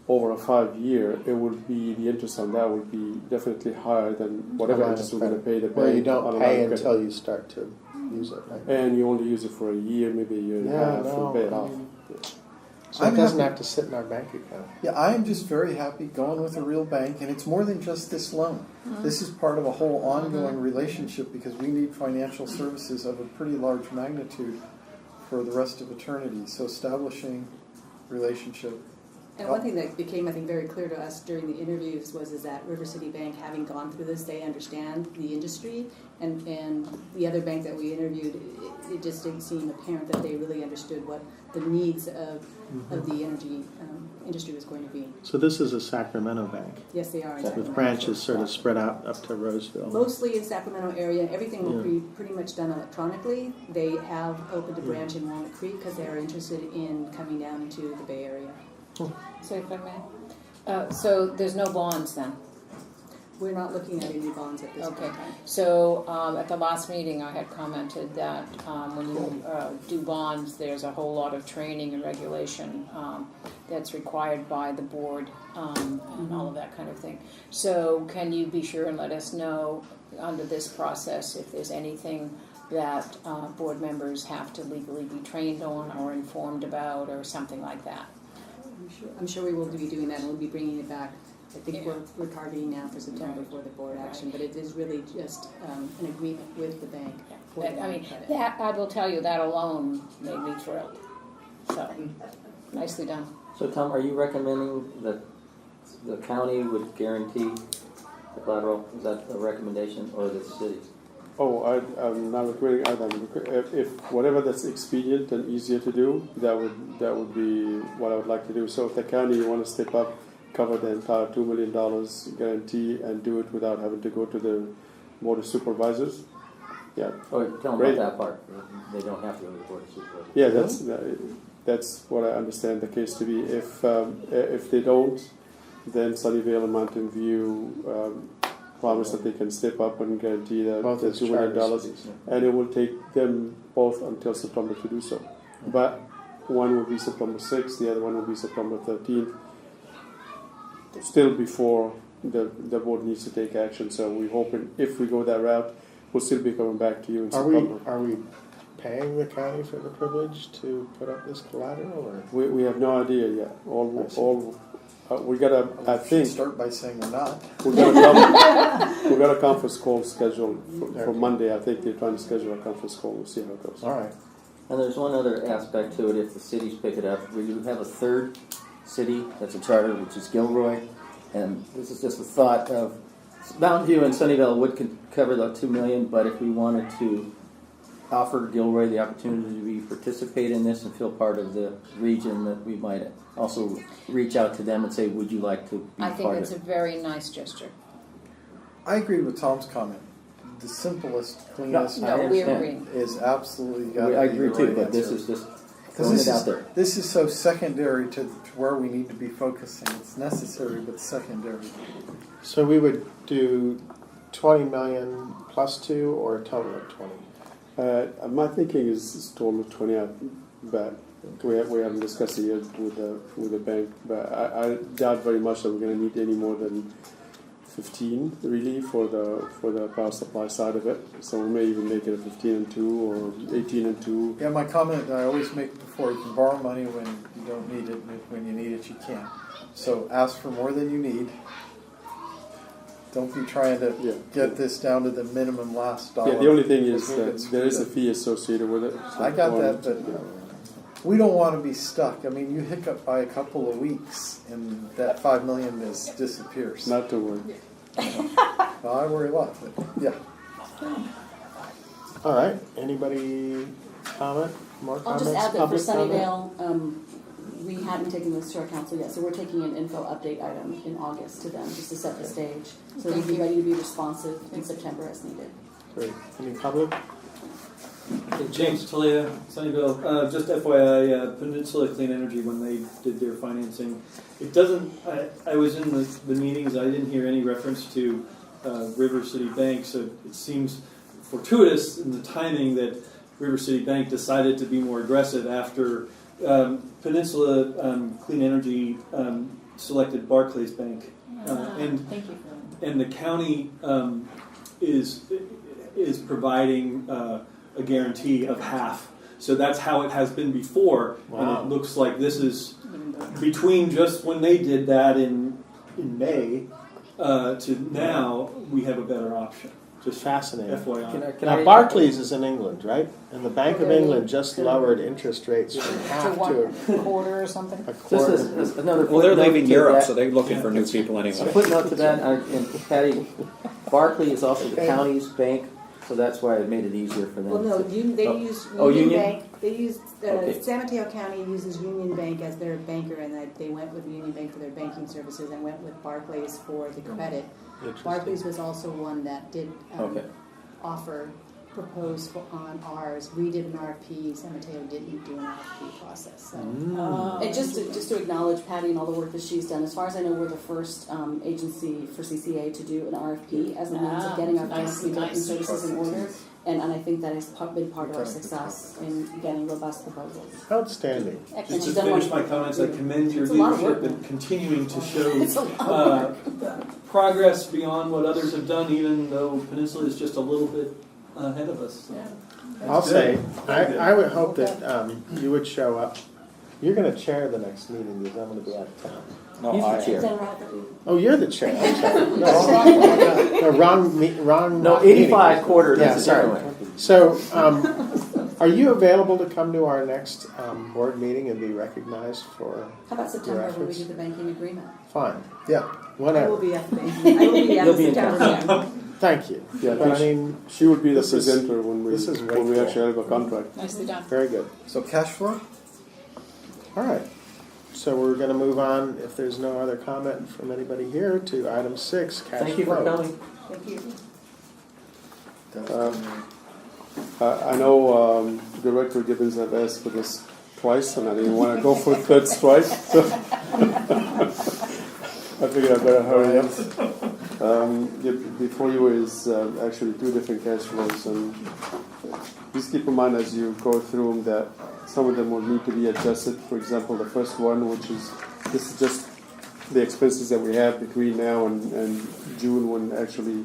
over a 5-year, it would be, the interest on that would be definitely higher than whatever Line of interest we're going to credit. pay the bank. Well, you on don't a line pay of credit. until you start to use it, right? And you only use it for a year, maybe a year and a half, and pay it off. So it doesn't have to sit in our bank account. yeah, I am just very happy going with a real bank, and it's more than just this loan. This is part of a whole ongoing relationship, because we need financial services of a pretty large magnitude for the rest of eternity. So establishing relationship. And one thing that became, I think, very clear to us during the interviews is that River City Bank, having gone through this, they understand the industry, and the other bank that we interviewed, it just didn't seem apparent that they really understood what the needs of the energy industry was going to be. So this is a Sacramento bank Yes, they are. In with Sacramento. branches sort of spread out up to Roseville. Mostly in Sacramento area. Everything will Yeah. be pretty much done electronically. They have opened a branch in Walnut Creek because they are interested in coming down into the Bay Area. So if I may, so there's no bonds then? We're not looking at any bonds at this Okay. point in time. So at the last meeting, I had commented that when you do bonds, there's a whole lot of training and regulation that's required by the board and all of that kind of thing. So can you be sure and let us know under this process if there's anything that board members have to legally be trained on or informed about or something like that? I'm sure we will be doing that, and we'll be bringing it back. I think we're targeting now for September for the board action, but it is really just an agreement with the bank. For the I mean, credit. that, I will tell you, that alone made me thrilled. So, nicely done. So Tom, are you recommending that the county would guarantee the collateral? Is that a recommendation, or the cities? Oh, I'm not recommending either. If whatever that's expedient and easier to do, that would be what I would like to do. So if the county want to step up, cover the entire $2 million guarantee, and do it without having to go to the board of supervisors, yeah. Oh, tell them Great. about that part. They don't have to go to the board of supervisors. Yeah, that's what I understand the case to be. If they don't, then Sunnyvale and Mountain View promise that they can step up and guarantee the Both as $2 million, charter cities. and it will take them both until September to do so. But one will be September 6th, the other one will be September 13th. still before the board needs to take action. So we're hoping if we go that route, we'll still be coming back to you in September. Are we paying the county for the privilege to put up this collateral, or? We have no idea yet. We got a, I think, Start by saying we're not. we got a conference call scheduled for Monday. I think they're trying to schedule a conference call. We'll see how it goes. All right. And there's one other aspect to it. If the cities pick it up, we do have a third city that's a charter, which is Gilroy. And this is just a thought of Mountain View and Sunnyvale would cover the $2 million, but if we wanted to offer Gilroy the opportunity to participate in this and feel part of the region, that we might also reach out to them and say, would you like to be I part think of it's a it? very nice gesture. I agree with Tom's comment. The simplest, cleanest No, we understand. agree. is absolutely got to I be agree the too, right but this answer. is just Because throwing it out there. this is so secondary to where we need to be focusing. It's necessary, but secondary. So we would do 20 million plus 2, or a total of 20? My thinking is total of 20, but we haven't discussed it yet with the bank. But I doubt very much that we're going to need any more than 15 really for the power supply side of it. So we may even make it a 15 and 2 or 18 and 2. Yeah, my comment that I always make before, you can borrow money when you don't need it, and when you need it, you can't. So ask for more than you need. Don't be trying to get this down to the minimum last dollar. Yeah, the only thing is We'll that get there is a screwed fee associated with it. So I got that, but we don't want to be stuck. I mean, you hiccup by a couple of weeks, and that $5 million disappears. Not to worry. Well, I worry a lot, but yeah. All right. Anybody comment? More I'll comments? just add that for Public comment? Sunnyvale, we hadn't taken this to our council yet, so we're taking an info update item in August to them, just to set the stage. So we'll be ready to be responsive in September as needed. Great. Any public? James Talia, Sunnyvale. Just FYI, Peninsula Clean Energy, when they did their financing, it doesn't. I was in the meetings. I didn't hear any reference to River City Bank, so it seems fortuitous in the timing that River City Bank decided to be more aggressive after Peninsula Clean Energy selected Barclays Bank, and Thank you for and the county is providing a guarantee of half. So that's how it has been before, Wow. and it looks like this is between just when they did that in May to now, we have a better option. Just Fascinating. FYI. Now, Barclays is in England, right? And the Bank of England just lowered interest rates from half to a quarter or something. a This quarter. is another Well, they're footnote leaving to Europe, that. so they're looking for new people A anyway. footnote to that, and Patty, Barclay is also the county's bank, so that's why it made it easier for them. Well, no, they Oh. use Oh, Union Union? Bank. They use Okay. San Mateo County uses Union Bank as their banker, and they went with Union Bank for their banking services, and went with Barclays for the credit. Barclays was also one that did Okay. propose on ours. We did an RFP. San Mateo didn't do an RFP process. So. And just to acknowledge Patty and all the work that she's done, as far as I know, we're the first agency for CCA to do an RFP as a means of getting our banking services in order. And I think that has been part of our success in getting robust proposals. Outstanding. Just And to she's done finish my wonderful. comments, I commend your It's a lot of leadership work. in continuing to It's a show lot of progress beyond what others have done, even though Peninsula is just a little bit ahead of us. So. I'll say, I would hope that you would show up. You're going to chair the next meeting because I'm going to be out of town. No, He's the I- chair. Oh, you're the chair. I'm sorry. No, wrong. No, meeting. 85 quarter, Yeah, that's a sorry. different one. So, are you available to come to our next board meeting and be recognized for? How about September when we reference? do the banking agreement? Fine. Yeah. I will Whatever. be at the banking. I will be at You'll the be in September. Thank you. Yeah, I But I think mean, she would be the this is- presenter when we this is way when we cool. actually have a contract. Nicely done. very good. So cash flow? All right. So we're going to move on, if there's no other comment from anybody here, to item 6, cash Thank you flow. for coming. Thank you. I know Director Gibbons have asked for this twice, and I didn't want to go for it third twice. So I figured I better hurry up. Before you is actually 2 different cash flows, and please keep in mind as you go through them that some of them will need to be adjusted. For example, the first one, which is this is just the expenses that we have between now and June, when actually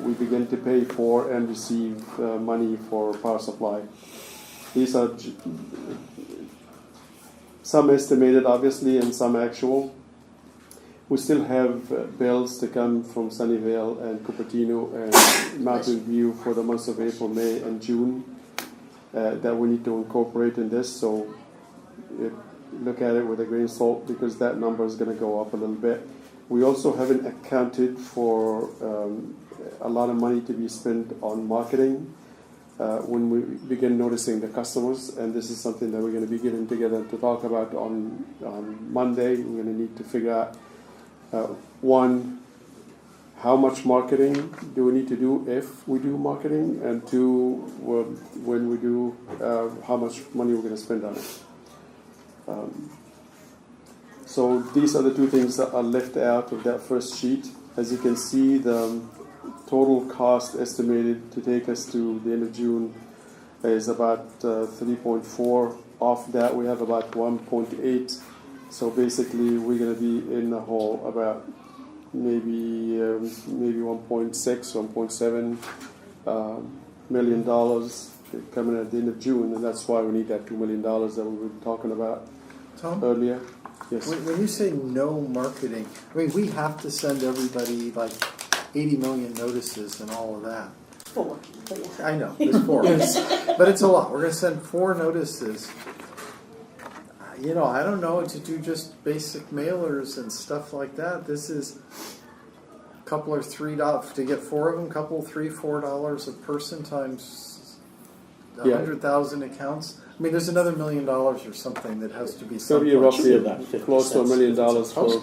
we begin to pay for and receive money for power supply. These are some estimated, obviously, and some actual. We still have bills to come from Sunnyvale and Cupertino and Mountain View for the months of April, May, and June that we need to incorporate in this. So look at it with a grain of salt, because that number is going to go up a little bit. We also haven't accounted for a lot of money to be spent on marketing when we begin noticing the customers, and this is something that we're going to be getting together to talk about on Monday. We're going to need to figure out one, how much marketing do we need to do if we do marketing, and two, when we do, how much money we're going to spend on it. So these are the two things that are left out of that first sheet. As you can see, the total cost estimated to take us to the end of June is about 3.4. Off that, we have about 1.8. So basically, we're going to be in the hole about maybe 1.6, 1.7 million dollars coming at the end of June, and that's why we need that $2 million that we were talking about earlier. Yes. When you say no marketing, I mean, we have to send everybody like 80 million notices and all of that. 4, but yeah. I know, there's 4. But it's a lot. We're going to send 4 notices. You know, I don't know, to do just basic mailers and stuff like that. This is a couple or $3 to get 4 of them, couple, $3, $4 a person times 100,000 accounts. I mean, there's another $1 million or something that has to be. It's going to be roughly about close to $1 million for 4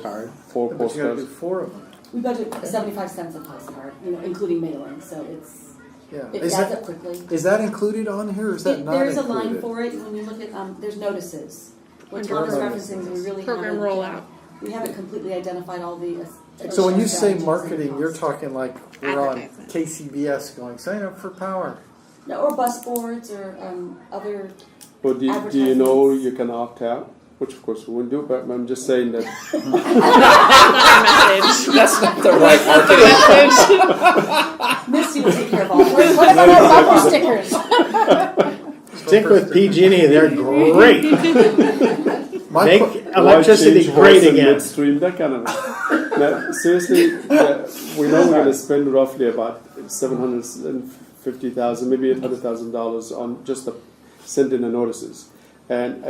But you got to do postcards. 4 of them. We budget 75 cents a postcard, including mailing, so Yeah. it Is adds that, up quickly. is that included on here, or is that not There's included? a line for it when we look at, there's notices. What Under Tom is notices. referencing, we really Program rollout. We haven't completely identified all the. So when you additional say strategies and marketing, you're costs. talking like we're on Advertisement. KCBS going, sign up for power. No, or bus boards or other. But do you know advertisements. you can opt out? Which of course we wouldn't do, but I'm just saying that That's not the right marketing. Misty will take care of all. What about our bumper stickers? Stick with PG&E, they're great. My Make que- electricity why change great horse in again. midstream, that kind of. Now, seriously, we know we're going to spend roughly about $750,000, maybe $800,000 on just the sending the notices. And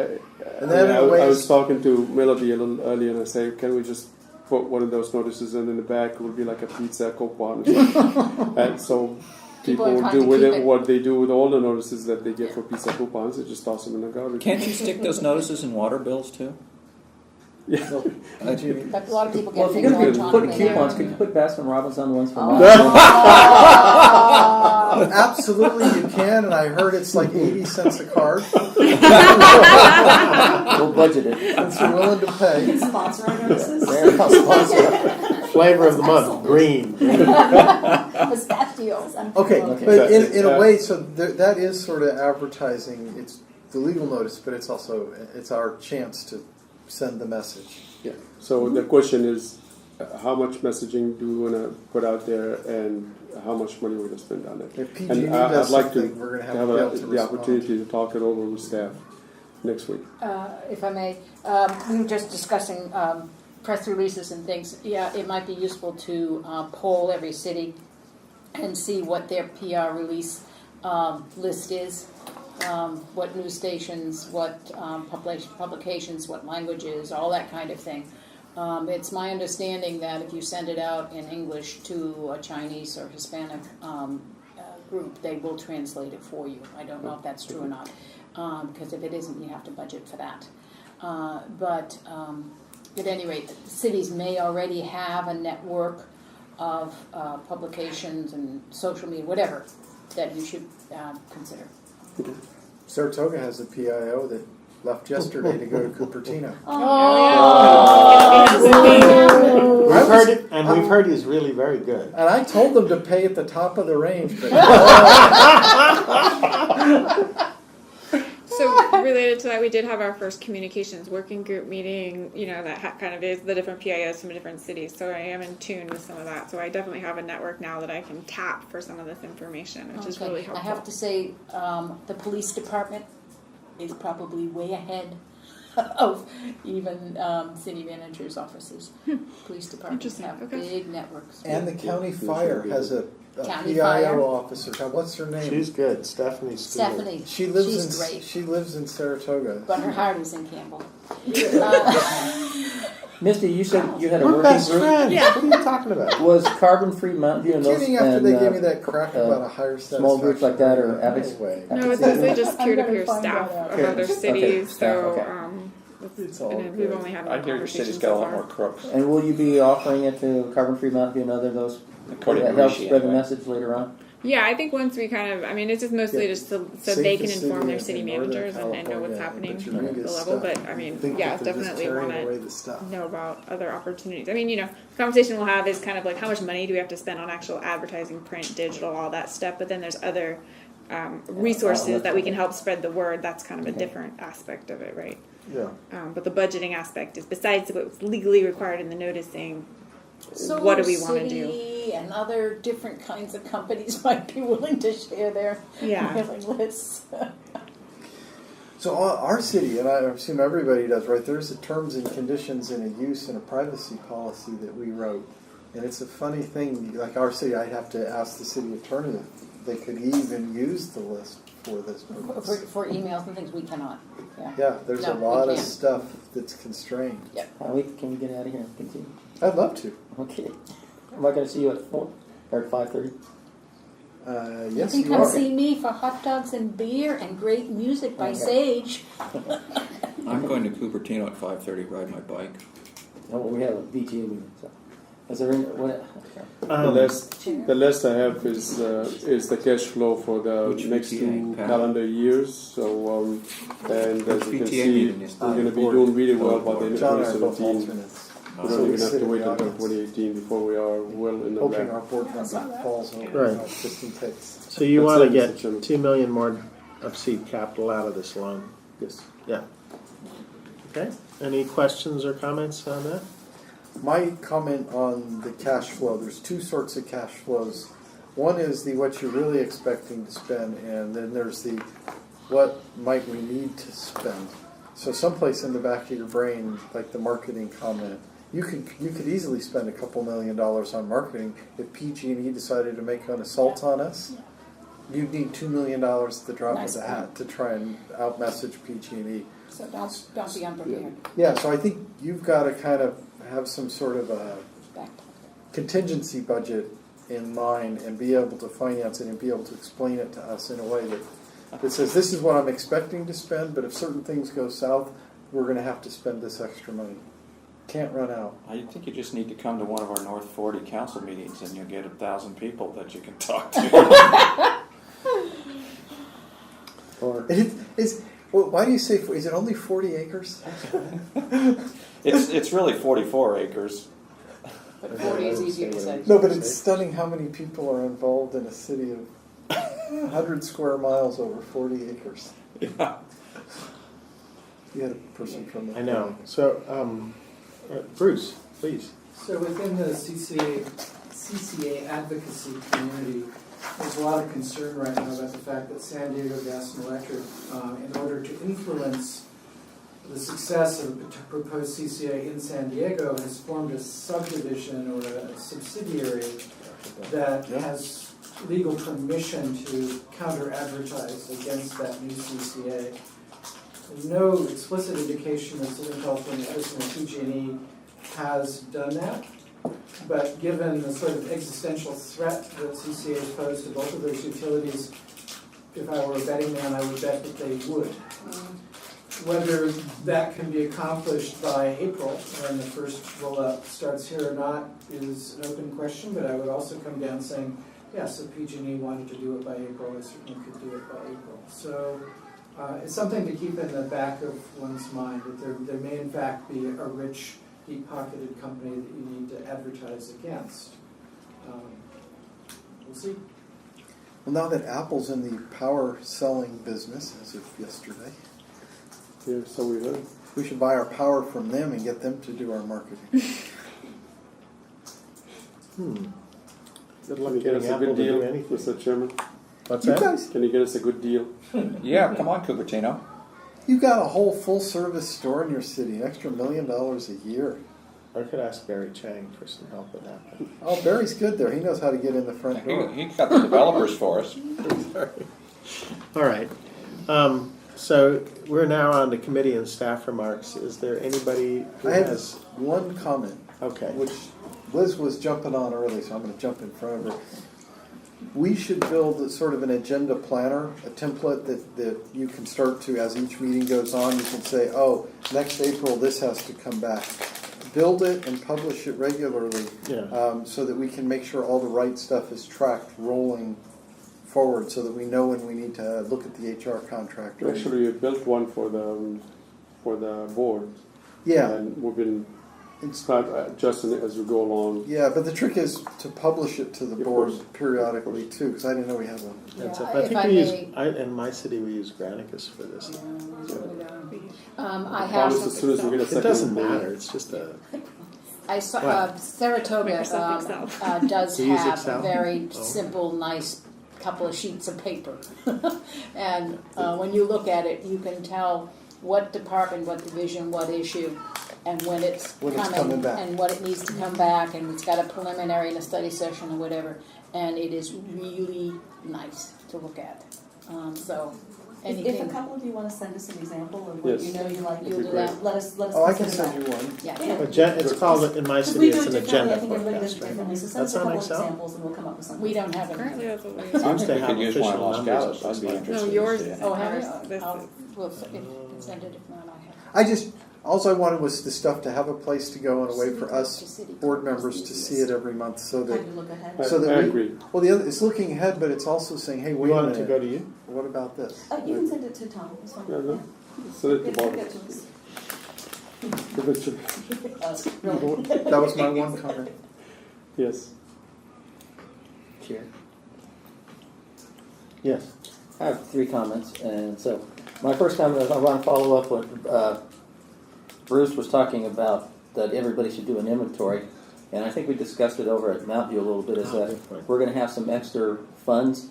then I in ways- was talking to Melody a little earlier, and I said, can we just put one of those notices, and in the back it would be like a pizza coupon or something. And so People people are will trying do to with keep it it. what they do with all the notices that they get for pizza coupons. They just toss them in the garbage. Can't you stick those notices in water bills too? Yeah. But a lot of people Well, get if things you're going to put electronically. coupons, could you put Baskin Robbins on the ones for Absolutely, you can, and I heard it's like 80 cents a card. We'll budget it. Since you're willing to pay. Sponsor our notices. There, I'll sponsor. Flavor of the month, green. Pistachios. Okay, Okay. but in a way, so that is sort of advertising. It's the legal notice, but it's also it's our chance to send the message. Yeah. So the question is, how much messaging do we want to put out there, and how much money we're going to spend on it? If PG&E And does I'd like to something, we're going to have be able to the respond. opportunity to talk it over with staff next week. If I may, we were just discussing press releases and things. Yeah, it might be useful to poll every city and see what their PR release list is, what news stations, what publications, what languages, all that kind of thing. It's my understanding that if you send it out in English to a Chinese or Hispanic group, they will translate it for you. I don't know if that's true or not, because if it isn't, you have to budget for that. But at any rate, cities may already have a network of publications and social media, whatever, that you should consider. Saratoga has a PIO that left yesterday to go to Cupertino. We've heard it, and we've heard he's really very good. And I told them to pay at the top of the range, but So related to that, we did have our first communications working group meeting, that kind of is the different PIOs from different cities. So I am in tune with some of that. So I definitely have a network now that I can tap for some of this information, which is really helpful. I have to say, the police department is probably way ahead of even city managers' offices. Police departments have big networks. And the county fire has a County PIO fire? officer. God, what's her name? She's good, Stephanie Stewart. Stephanie, She lives she's in great, She lives in Saratoga. but her heart is in Campbell. Misty, you said you had a We're working best group. friends. What are you talking about? Was Carbon Free Mountain View and those Kidding after and, they gave me that crap about a higher satisfaction. small groups like that or rate. ethics? No way. No, it's mostly just I'm peer-to-peer gonna find staff that out. of Okay. other Okay, cities. staff, So, okay. It's all and then we've good. only had I one hear your conversation city's got a so lot far. more crooks. And will you be offering it to Carbon Free Mountain View and other of those? According that to helps Rishi, spread the anyway. message later on. Yeah, I think once we kind of, it's just mostly Yeah. just so they can Safest inform city their in city Northern managers and know what's California, happening but at you're the gonna get level. stuff. But Think yeah, that they're just definitely carrying want away to the stuff. know about other opportunities. The conversation we'll have is kind of like how much money do we have to spend on actual advertising, print, digital, all that stuff. But then there's other resources that we can help spread the word. That's kind of a different aspect of it, right? Yeah. But the budgeting aspect is besides what's legally required in the noticing. Solar What do we want to do? City and other different kinds of companies might be willing to share their mailing lists. So our city, and I assume everybody does, right? There's a terms and conditions and a use and a privacy policy that we wrote. And it's a funny thing, like our city, I'd have to ask the city attorney if they could even use the list for this purpose. For emails and things, we cannot. Yeah, there's No, a we lot of can't. stuff that's constrained. Can we get out of here and continue? I'd love to. Okay. Am I going to see you at 4 or at 5:30? Yes, You you can come are. see me for hot dogs and beer and great music by Okay. Sage. I'm going to Cupertino at 5:30, ride my bike. No, we have a VTA meeting. So. Is there any, what, The list I have is the cash flow for the Which next PTA, two Pat? calendar years. So, and as you can PTA see, meeting is we're going to be board. doing really well by the end of John and I are both 2017. alternates. We So don't we even have sit to in wait the until audience. 2018 before we are well in the Hoping black. our board member falls over, Right. just in case. So you That's want to it, get Mr. Chairman. $2 million more of seed capital out of this loan? Yes. Yeah. Okay. Any questions or comments on that? My comment on the cash flow, there's two sorts of cash flows. One is the what you're really expecting to spend, and then there's the what might we need to spend. So someplace in the back of your brain, like the marketing comment, you could easily spend a couple $1 million on marketing. If PG&E decided to make an assault on us, you'd need $2 million at the drop Nice of the hat to try and outmessage PG&E. So don't be unprepared. Yeah, so I think you've got to kind of have some sort of a Back. contingency budget in mind and be able to finance it and be able to explain it to us in a way that says this is what I'm expecting to spend, but if certain things go south, we're going to have to spend this extra money. Can't run out. I think you just need to come to one of our North 40 council meetings and you'll get 1,000 people that you can talk to. Or why do you say? Is it only 40 acres? It's really 44 acres. But 40 is easier to say. No, but it's stunning how many people are involved in a city of 100 square miles over 40 acres. Yeah. You had a person from the. I know. So, Bruce, please. So within the CCA advocacy community, there's a lot of concern right now about the fact that San Diego Gas and Electric, in order to influence the success of the proposed CCA in San Diego, has formed a subdivision or a subsidiary that has legal permission to counter-advertise against that new CCA. There's no explicit indication that Southern California Edison and PG&E has done that. But given the sort of existential threat that CCA has posed to both of those utilities, if I were a betting man, I would bet that they would. Whether that can be accomplished by April, when the first rollout starts here or not, is an open question, but I would also come down saying, yes, if PG&E wanted to do it by April, they certainly could do it by April. So it's something to keep in the back of one's mind, that there may in fact be a rich, deep-pocketed company that you need to advertise against. We'll see. Well, now that Apple's in the power selling business, as of yesterday, Yeah, so we heard. We should buy our power from them and get them to do our marketing. Good Can luck you get us getting a Apple good to deal, do anything. Mr. Chairman? What's You that? guys, Can you get us a good deal? Yeah, come on, Cupertino. you got a whole full-service store in your city, an extra $1 million a year. I could ask Barry Chang for some help with that. Oh, Barry's good there. He knows how to get in the front door. He got the developers for us. All right. So we're now on to committee and staff remarks. Is there anybody who I have has? one comment, Okay. which Liz was jumping on early, so I'm going to jump in front of her. We should build a sort of an agenda planner, a template that you can start to, as each meeting goes on, you can say, oh, next April this has to come back. Build it and publish it regularly, Yeah. so that we can make sure all the right stuff is tracked rolling forward, so that we know when we need to look at the HR contractor. Actually, we built one for the board. Yeah, And we've been it's, adjusting it as we go along. yeah, but the trick is to publish it to the Of board course. periodically too, because I didn't know we had one. That's Yeah, it. I if think I we use. may- In my city, we use Granicus for this. I Promise have, as soon as we get a It second. doesn't matter. It's just a. I saw, What? Saratoga Microsoft Excel. does Do you use have Excel? a very Oh. simple, nice couple of sheets of paper. And when you look at it, you can tell what department, what division, what issue, and when it's coming back. and what it needs to come back, and it's got a preliminary and a study session or whatever, and it is really nice to look at. So If anything, a couple of you want to send us an example of Yes. what you know you like, you'll do great. that. let us Oh, I can consider send that. you one. Yeah. It's called in my Because city. we do It's it an differently, agenda I think everybody does it forecast. differently, so Right? send us That's a on couple of Excel. examples and we'll come up with something. We don't have Currently, it. that's what we Seems use. to We have could use one official in Los numbers. Gatos. I'd be interested. No, to yours see it. Oh, have ours, you? this I'll, is- we'll send it if not, I have. All I wanted was the stuff to have a place to go and a way for us board members to see it every month, so that Time to look ahead. so that I we, agree. well, the other, it's looking ahead, but it's also saying, hey, We wait a want it to minute, go to you. what about this? You can send it to Tom, it's fine. Yeah, no. Send it to Get Bob. it to us. Eventually. Really? That was my one comment. Yes. Chair. Yes. I have 3 comments, and so my first comment is I want to follow up what Bruce was talking about, that everybody should do an inventory, and I think we discussed it over at Mountain View a little bit, is that Good point. we're going to have some extra funds,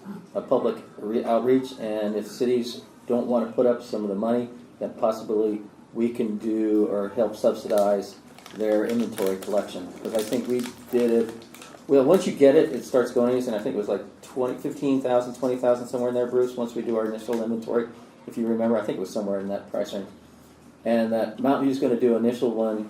public outreach, and if cities don't want to put up some of the money, then possibly we can do or help subsidize their inventory collection. Because I think we did it, well, once you get it, it starts going easy, and I think it was like 15,000, 20,000, somewhere in there, Bruce, once we do our initial inventory. If you remember, I think it was somewhere in that price range. And that Mountain View's going to do initial one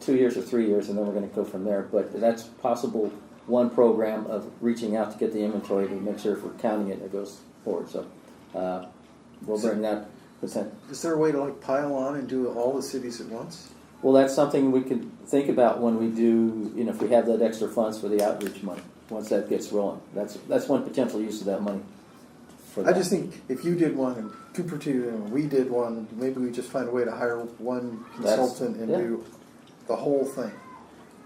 2 years or 3 years, and then we're going to go from there. But that's possible one program of reaching out to get the inventory to make sure if we're counting it, it goes forward. So we'll bring that percent. Is there a way to like pile on and do all the cities at once? Well, that's something we could think about when we do, if we have that extra funds for the outreach money, once that gets rolling. That's one potential use of that money. For I that. just think if you did one and Cooper did and we did one, maybe we just find a way to hire one consultant and yeah. do the whole thing.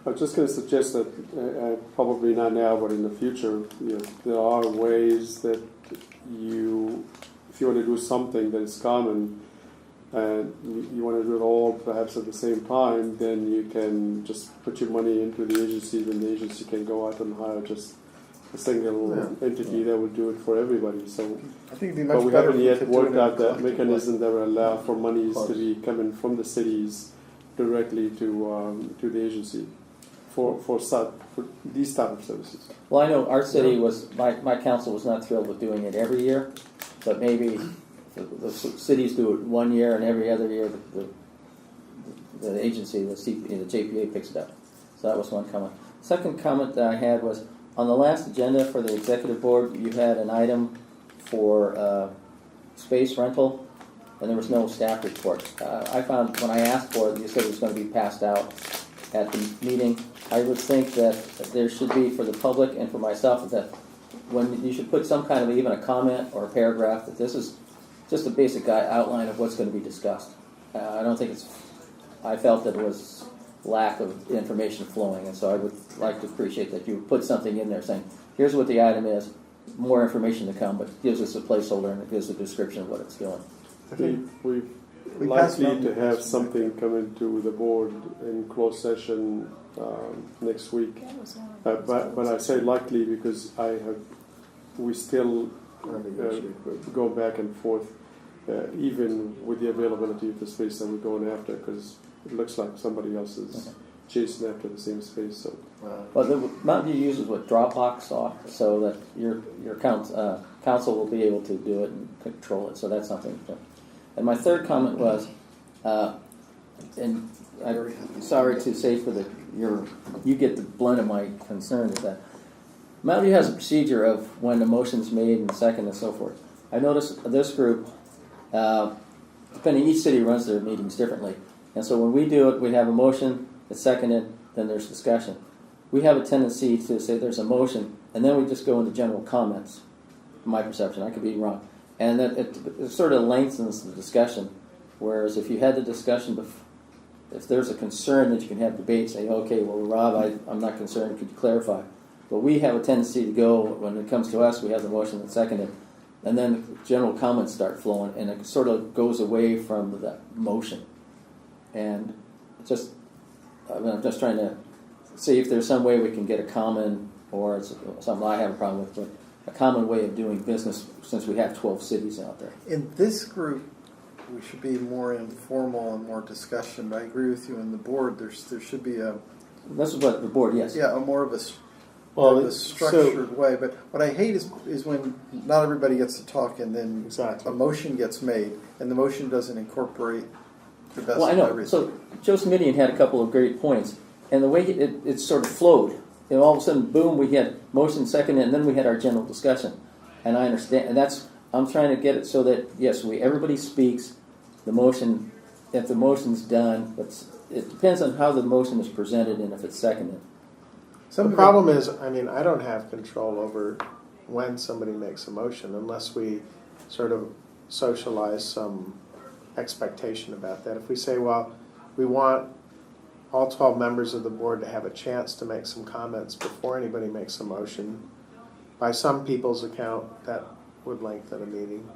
I'm just going to suggest that probably not now, but in the future, there are ways that if you want to do something that is common, and you want to do it all perhaps at the same time, then you can just put your money into the agency, then the agency can go out and hire just a single entity that will do it for everybody. So, I think it'd be but much we better haven't if we yet could do it worked in a out that collective mechanism way. that will allow for monies to be coming from the cities directly to the agency for these type of services. Well, I know our city was, my council was not thrilled with doing it every year, but maybe the cities do it 1 year and every other year the agency, the JPA picks it up. So that was one comment. Second comment that I had was, on the last agenda for the executive board, you had an item for space rental, and there was no staff report. I found when I asked for it, you said it was going to be passed out at the meeting. I would think that there should be, for the public and for myself, that when you should put some kind of even a comment or a paragraph that this is just a basic outline of what's going to be discussed. I don't think I felt that it was lack of information flowing, and so I would like to appreciate that you put something in there saying, here's what the item is, more information to come, but gives us a placeholder and it gives a description of what it's doing. I think we've We passed likely mountain to have goats. something coming to the board in closed session next week. But I say likely because we still go back and forth, even with the availability of the space that we're going after, because it looks like somebody else is chasing after the same space. So. Well, the Mountain View uses what Dropbox software, so that your council will be able to do it and control it. So that's something. And my third comment was, and I'm sorry to say you get the blunt of my concern is that Mountain View has a procedure of when the motion's made and second and so forth. I noticed this group, depending, each city runs their meetings differently. And so when we do it, we have a motion, it's seconded, then there's discussion. We have a tendency to say there's a motion, and then we just go into general comments, from my perception. I could be wrong. And that it sort of lengthens the discussion. Whereas if you had the discussion, if there's a concern that you can have debate, say, okay, well, Rob, I'm not concerned, could you clarify? But we have a tendency to go, when it comes to us, we have the motion that's seconded, and then general comments start flowing, and it sort of goes away from the motion. And I'm just trying to see if there's some way we can get a common, or it's something I have a problem with, but a common way of doing business since we have 12 cities out there. In this group, we should be more informal and more discussion. But I agree with you. In the board, there should be This is what the board, yes. a more of a structured way. But what I hate is when not everybody gets to talk and then a motion gets made and the motion doesn't incorporate the best Well, I of know. everything. So Joe Smithian had a couple of great points, and the way it sort of flowed. And all of a sudden, boom, we had motion seconded, and then we had our general discussion. And I understand, and I'm trying to get it so that yes, everybody speaks. The motion, if the motion's done, but it depends on how the motion is presented and if it's seconded. The problem is, I don't have control over when somebody makes a motion unless we sort of socialize some expectation about that. If we say, well, we want all 12 members of the board to have a chance to make some comments before anybody makes a motion, by some people's account, that would lengthen a meeting.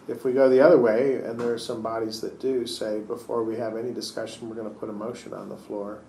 If we go the other way, and there are some bodies that do say, before we have any discussion, we're going to put a motion on the floor,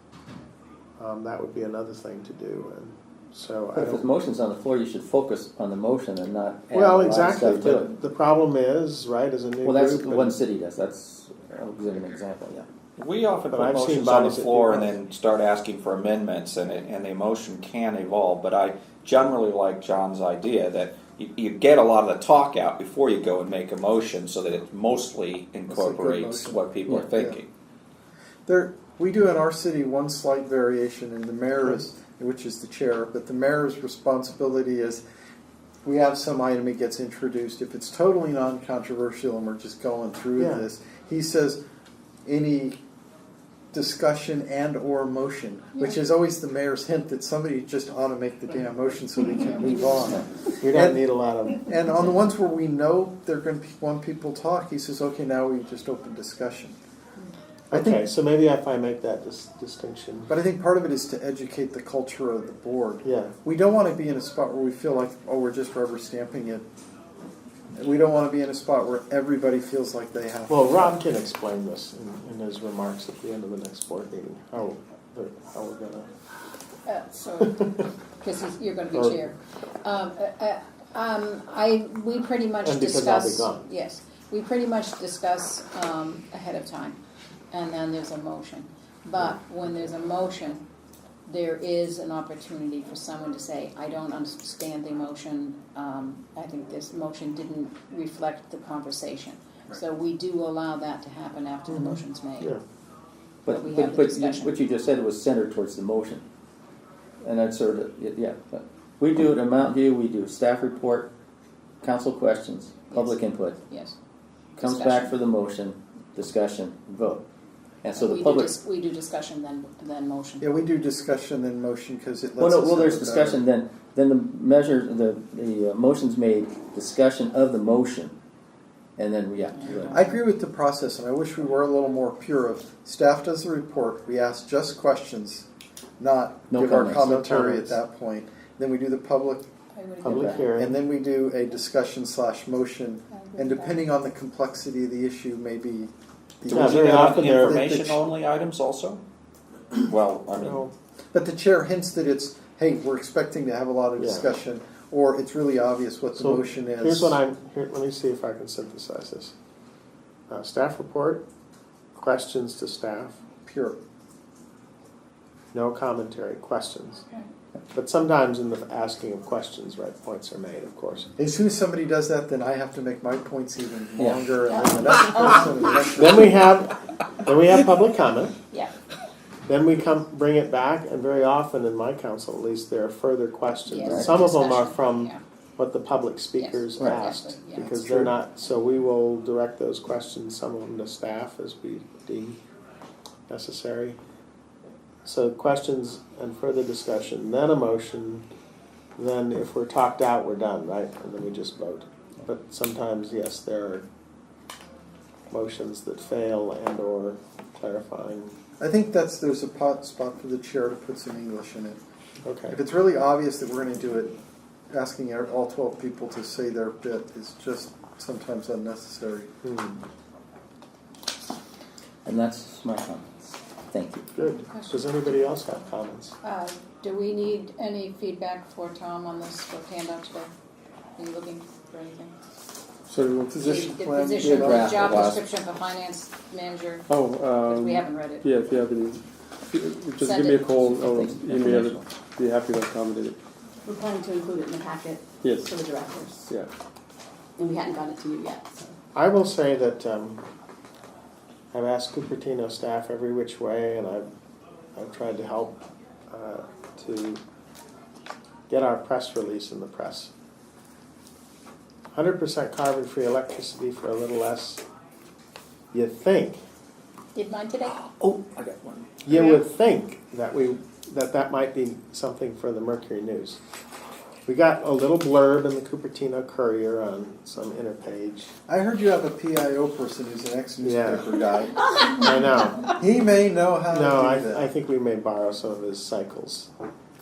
that would be another thing to do. And so, But if the motion's on the floor, you should focus on the motion and not add well, a lot exactly. of stuff to it. The problem is, right, as a new Well, that's group, what one city does. I'll give an example, yeah. We often But put I've seen motions on the bodies that floor do and that. then start asking for amendments, and the motion can evolve. But I generally like John's idea that you get a lot of the talk out before you go and make a motion, so that it mostly incorporates motion. what people are thinking. We do in our city one slight variation, and the mayor which is the chair, but the mayor's responsibility is we have some item, it gets introduced. If it's totally non-controversial and we're just going through this, he says any discussion and or motion, which is always the mayor's hint that somebody just ought to make the damn motion so we can move on. we don't need a lot of... And on the ones where we know they're going to want people to talk, he says, okay, now we just open discussion. Okay, so maybe if I make that distinction. But I think part of it is to educate the culture of the board. Yeah. We don't want to be in a spot where we feel like, we're just rubber stamping it. We don't want to be in a spot where everybody feels like they have Well, to. Rob can explain this in his remarks at the end of the next board meeting, how we're going to... Because you're going to be chair. We pretty much And because I'll be discuss. gone. Yes, we pretty much discuss ahead of time, and then there's a motion. But when there's a motion, there is an opportunity for someone to say, I don't understand the motion. I think this motion didn't reflect the conversation. Right. So we do allow that to happen after the motion's made. Yeah. But we have the discussion. What you just said was centered towards the motion. And that's sort of, yeah. But we do it in Mountain View, we do staff report, council questions, public input. Yes. Comes Discussion. back for the motion, discussion, vote. And so the we public... we do discussion, then motion. Yeah, we do discussion and motion because it Well, lets no, us well, know there's better. discussion, then the motion's made, discussion of the motion, and then we have to... I agree with the process, and I wish we were a little more pure of staff does the report, we ask just questions, not No give comments. our commentary No comments. at that point. Then we do the public I would agree public with that. hearing. And then we do a discussion/motion, I agree and with that. depending on the complexity of the issue, maybe. Yeah, very often there are Information-only items also? Well, I mean, No. But the chair hints that it's, hey, we're expecting to have a lot of Yeah. discussion, or it's really obvious what the So motion is. here's what let me see if I can synthesize this. Staff report, questions to staff, Pure. no commentary, questions. But sometimes in the asking of questions, right, points are made, of course. As soon as somebody does that, then I have to make my points even Yeah. longer, and then the next person, and the next Then we have public comment. Yeah. Then we bring it back, and very often in my council, at least, there are further questions. Yes. And some of them are Discussion, from yeah. what the public speakers Yes, right. asked, Yeah, because that's they're true. not. So we will direct those questions, some of them to staff as we deem necessary. So questions and further discussion, then a motion. Then if we're talked out, we're done, right? And then we just vote. But sometimes, yes, there are motions that fail and/or clarifying. I think there's a spot for the chair to put some English in it. Okay. If it's really obvious that we're going to do it, asking all 12 people to say their bit is just sometimes unnecessary. And that's my comments. Thank you. Good. Does anybody else have comments? Do we need any feedback for Tom on this for handout today? Are you looking for anything? So the Position The plan. position, the draft job last- description for finance manager, oh, because we haven't read it. yeah, if you have any, just Send give me a it. call or Thanks. email it. Be happy to accommodate it. We're planning to include it in the packet Yes. to the directors, Yeah. and we hadn't gotten it to you yet, so. I will say that I've asked Cupertino staff every which way, and I've tried to help to get our press release in the press. 100% carbon-free electricity for a little less. You think, Did mine today? Oh, I got one. you would think that might be something for the Mercury News. We got a little blurb in the Cupertino Courier on some inner page. I heard you have a PIO person who's an ex-newspaper guy. I know. He may know how No, to do that. I think we may borrow some of his cycles,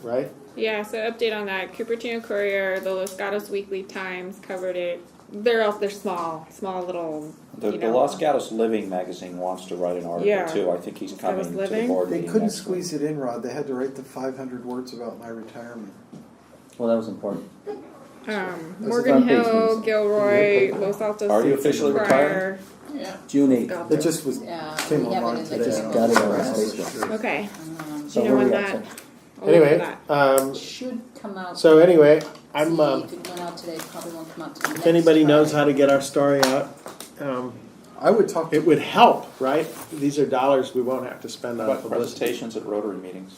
right? Yeah, so update on that. Cupertino Courier, the Los Gatos Weekly Times covered it. They're small little. the Los Gatos Living magazine wants to write an article Yeah. too. I think he's Los coming Gatos to the Living? board They meeting couldn't next squeeze it in, Rod. They had to write the 500 words about my retirement. Well, that was important. Morgan front page Hill, news. Gilroy, Los Altos. Are you officially Crier. Yeah. June 8th. Got It this. just was Yeah, came we have it online in the today. just I don't got it know on if our it's Facebook. true. Okay. Um, Do you know where when we at, that? so? I'll look for Anyway, that. should come out. so anyway, See, I'm. if it went out today, it probably won't come out till If anybody next knows Friday. how to get our story out, I would talk to it would help, right? These are dollars we won't have to spend on About publicity. presentations at Rotary meetings.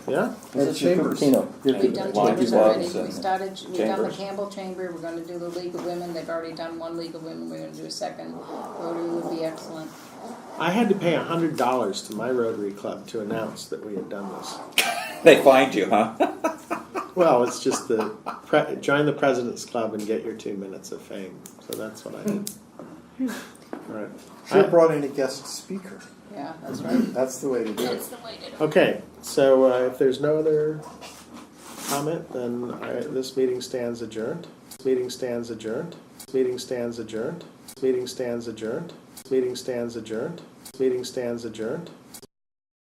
Yeah? This is your Chambers. Cupertino. We've done Lawn chambers clubs already. We and started. We've done the chambers. Campbell Chamber. We're going to do the League of Women. They've already done one League of Women. We're going to do a second. Rotary would be excellent. I had to pay $100 to my Rotary Club to announce that we had done this. They find you, huh? Well, it's just join the President's Club and get your 2 minutes of fame. So that's what I did. All right. Should have brought in a guest speaker. Yeah, that's right. That's the way to do it. That's the way to do it. Okay, so if there's no other comment, then this meeting stands adjourned. Meeting stands adjourned. Meeting stands adjourned. Meeting stands adjourned. Meeting stands adjourned. Meeting stands adjourned.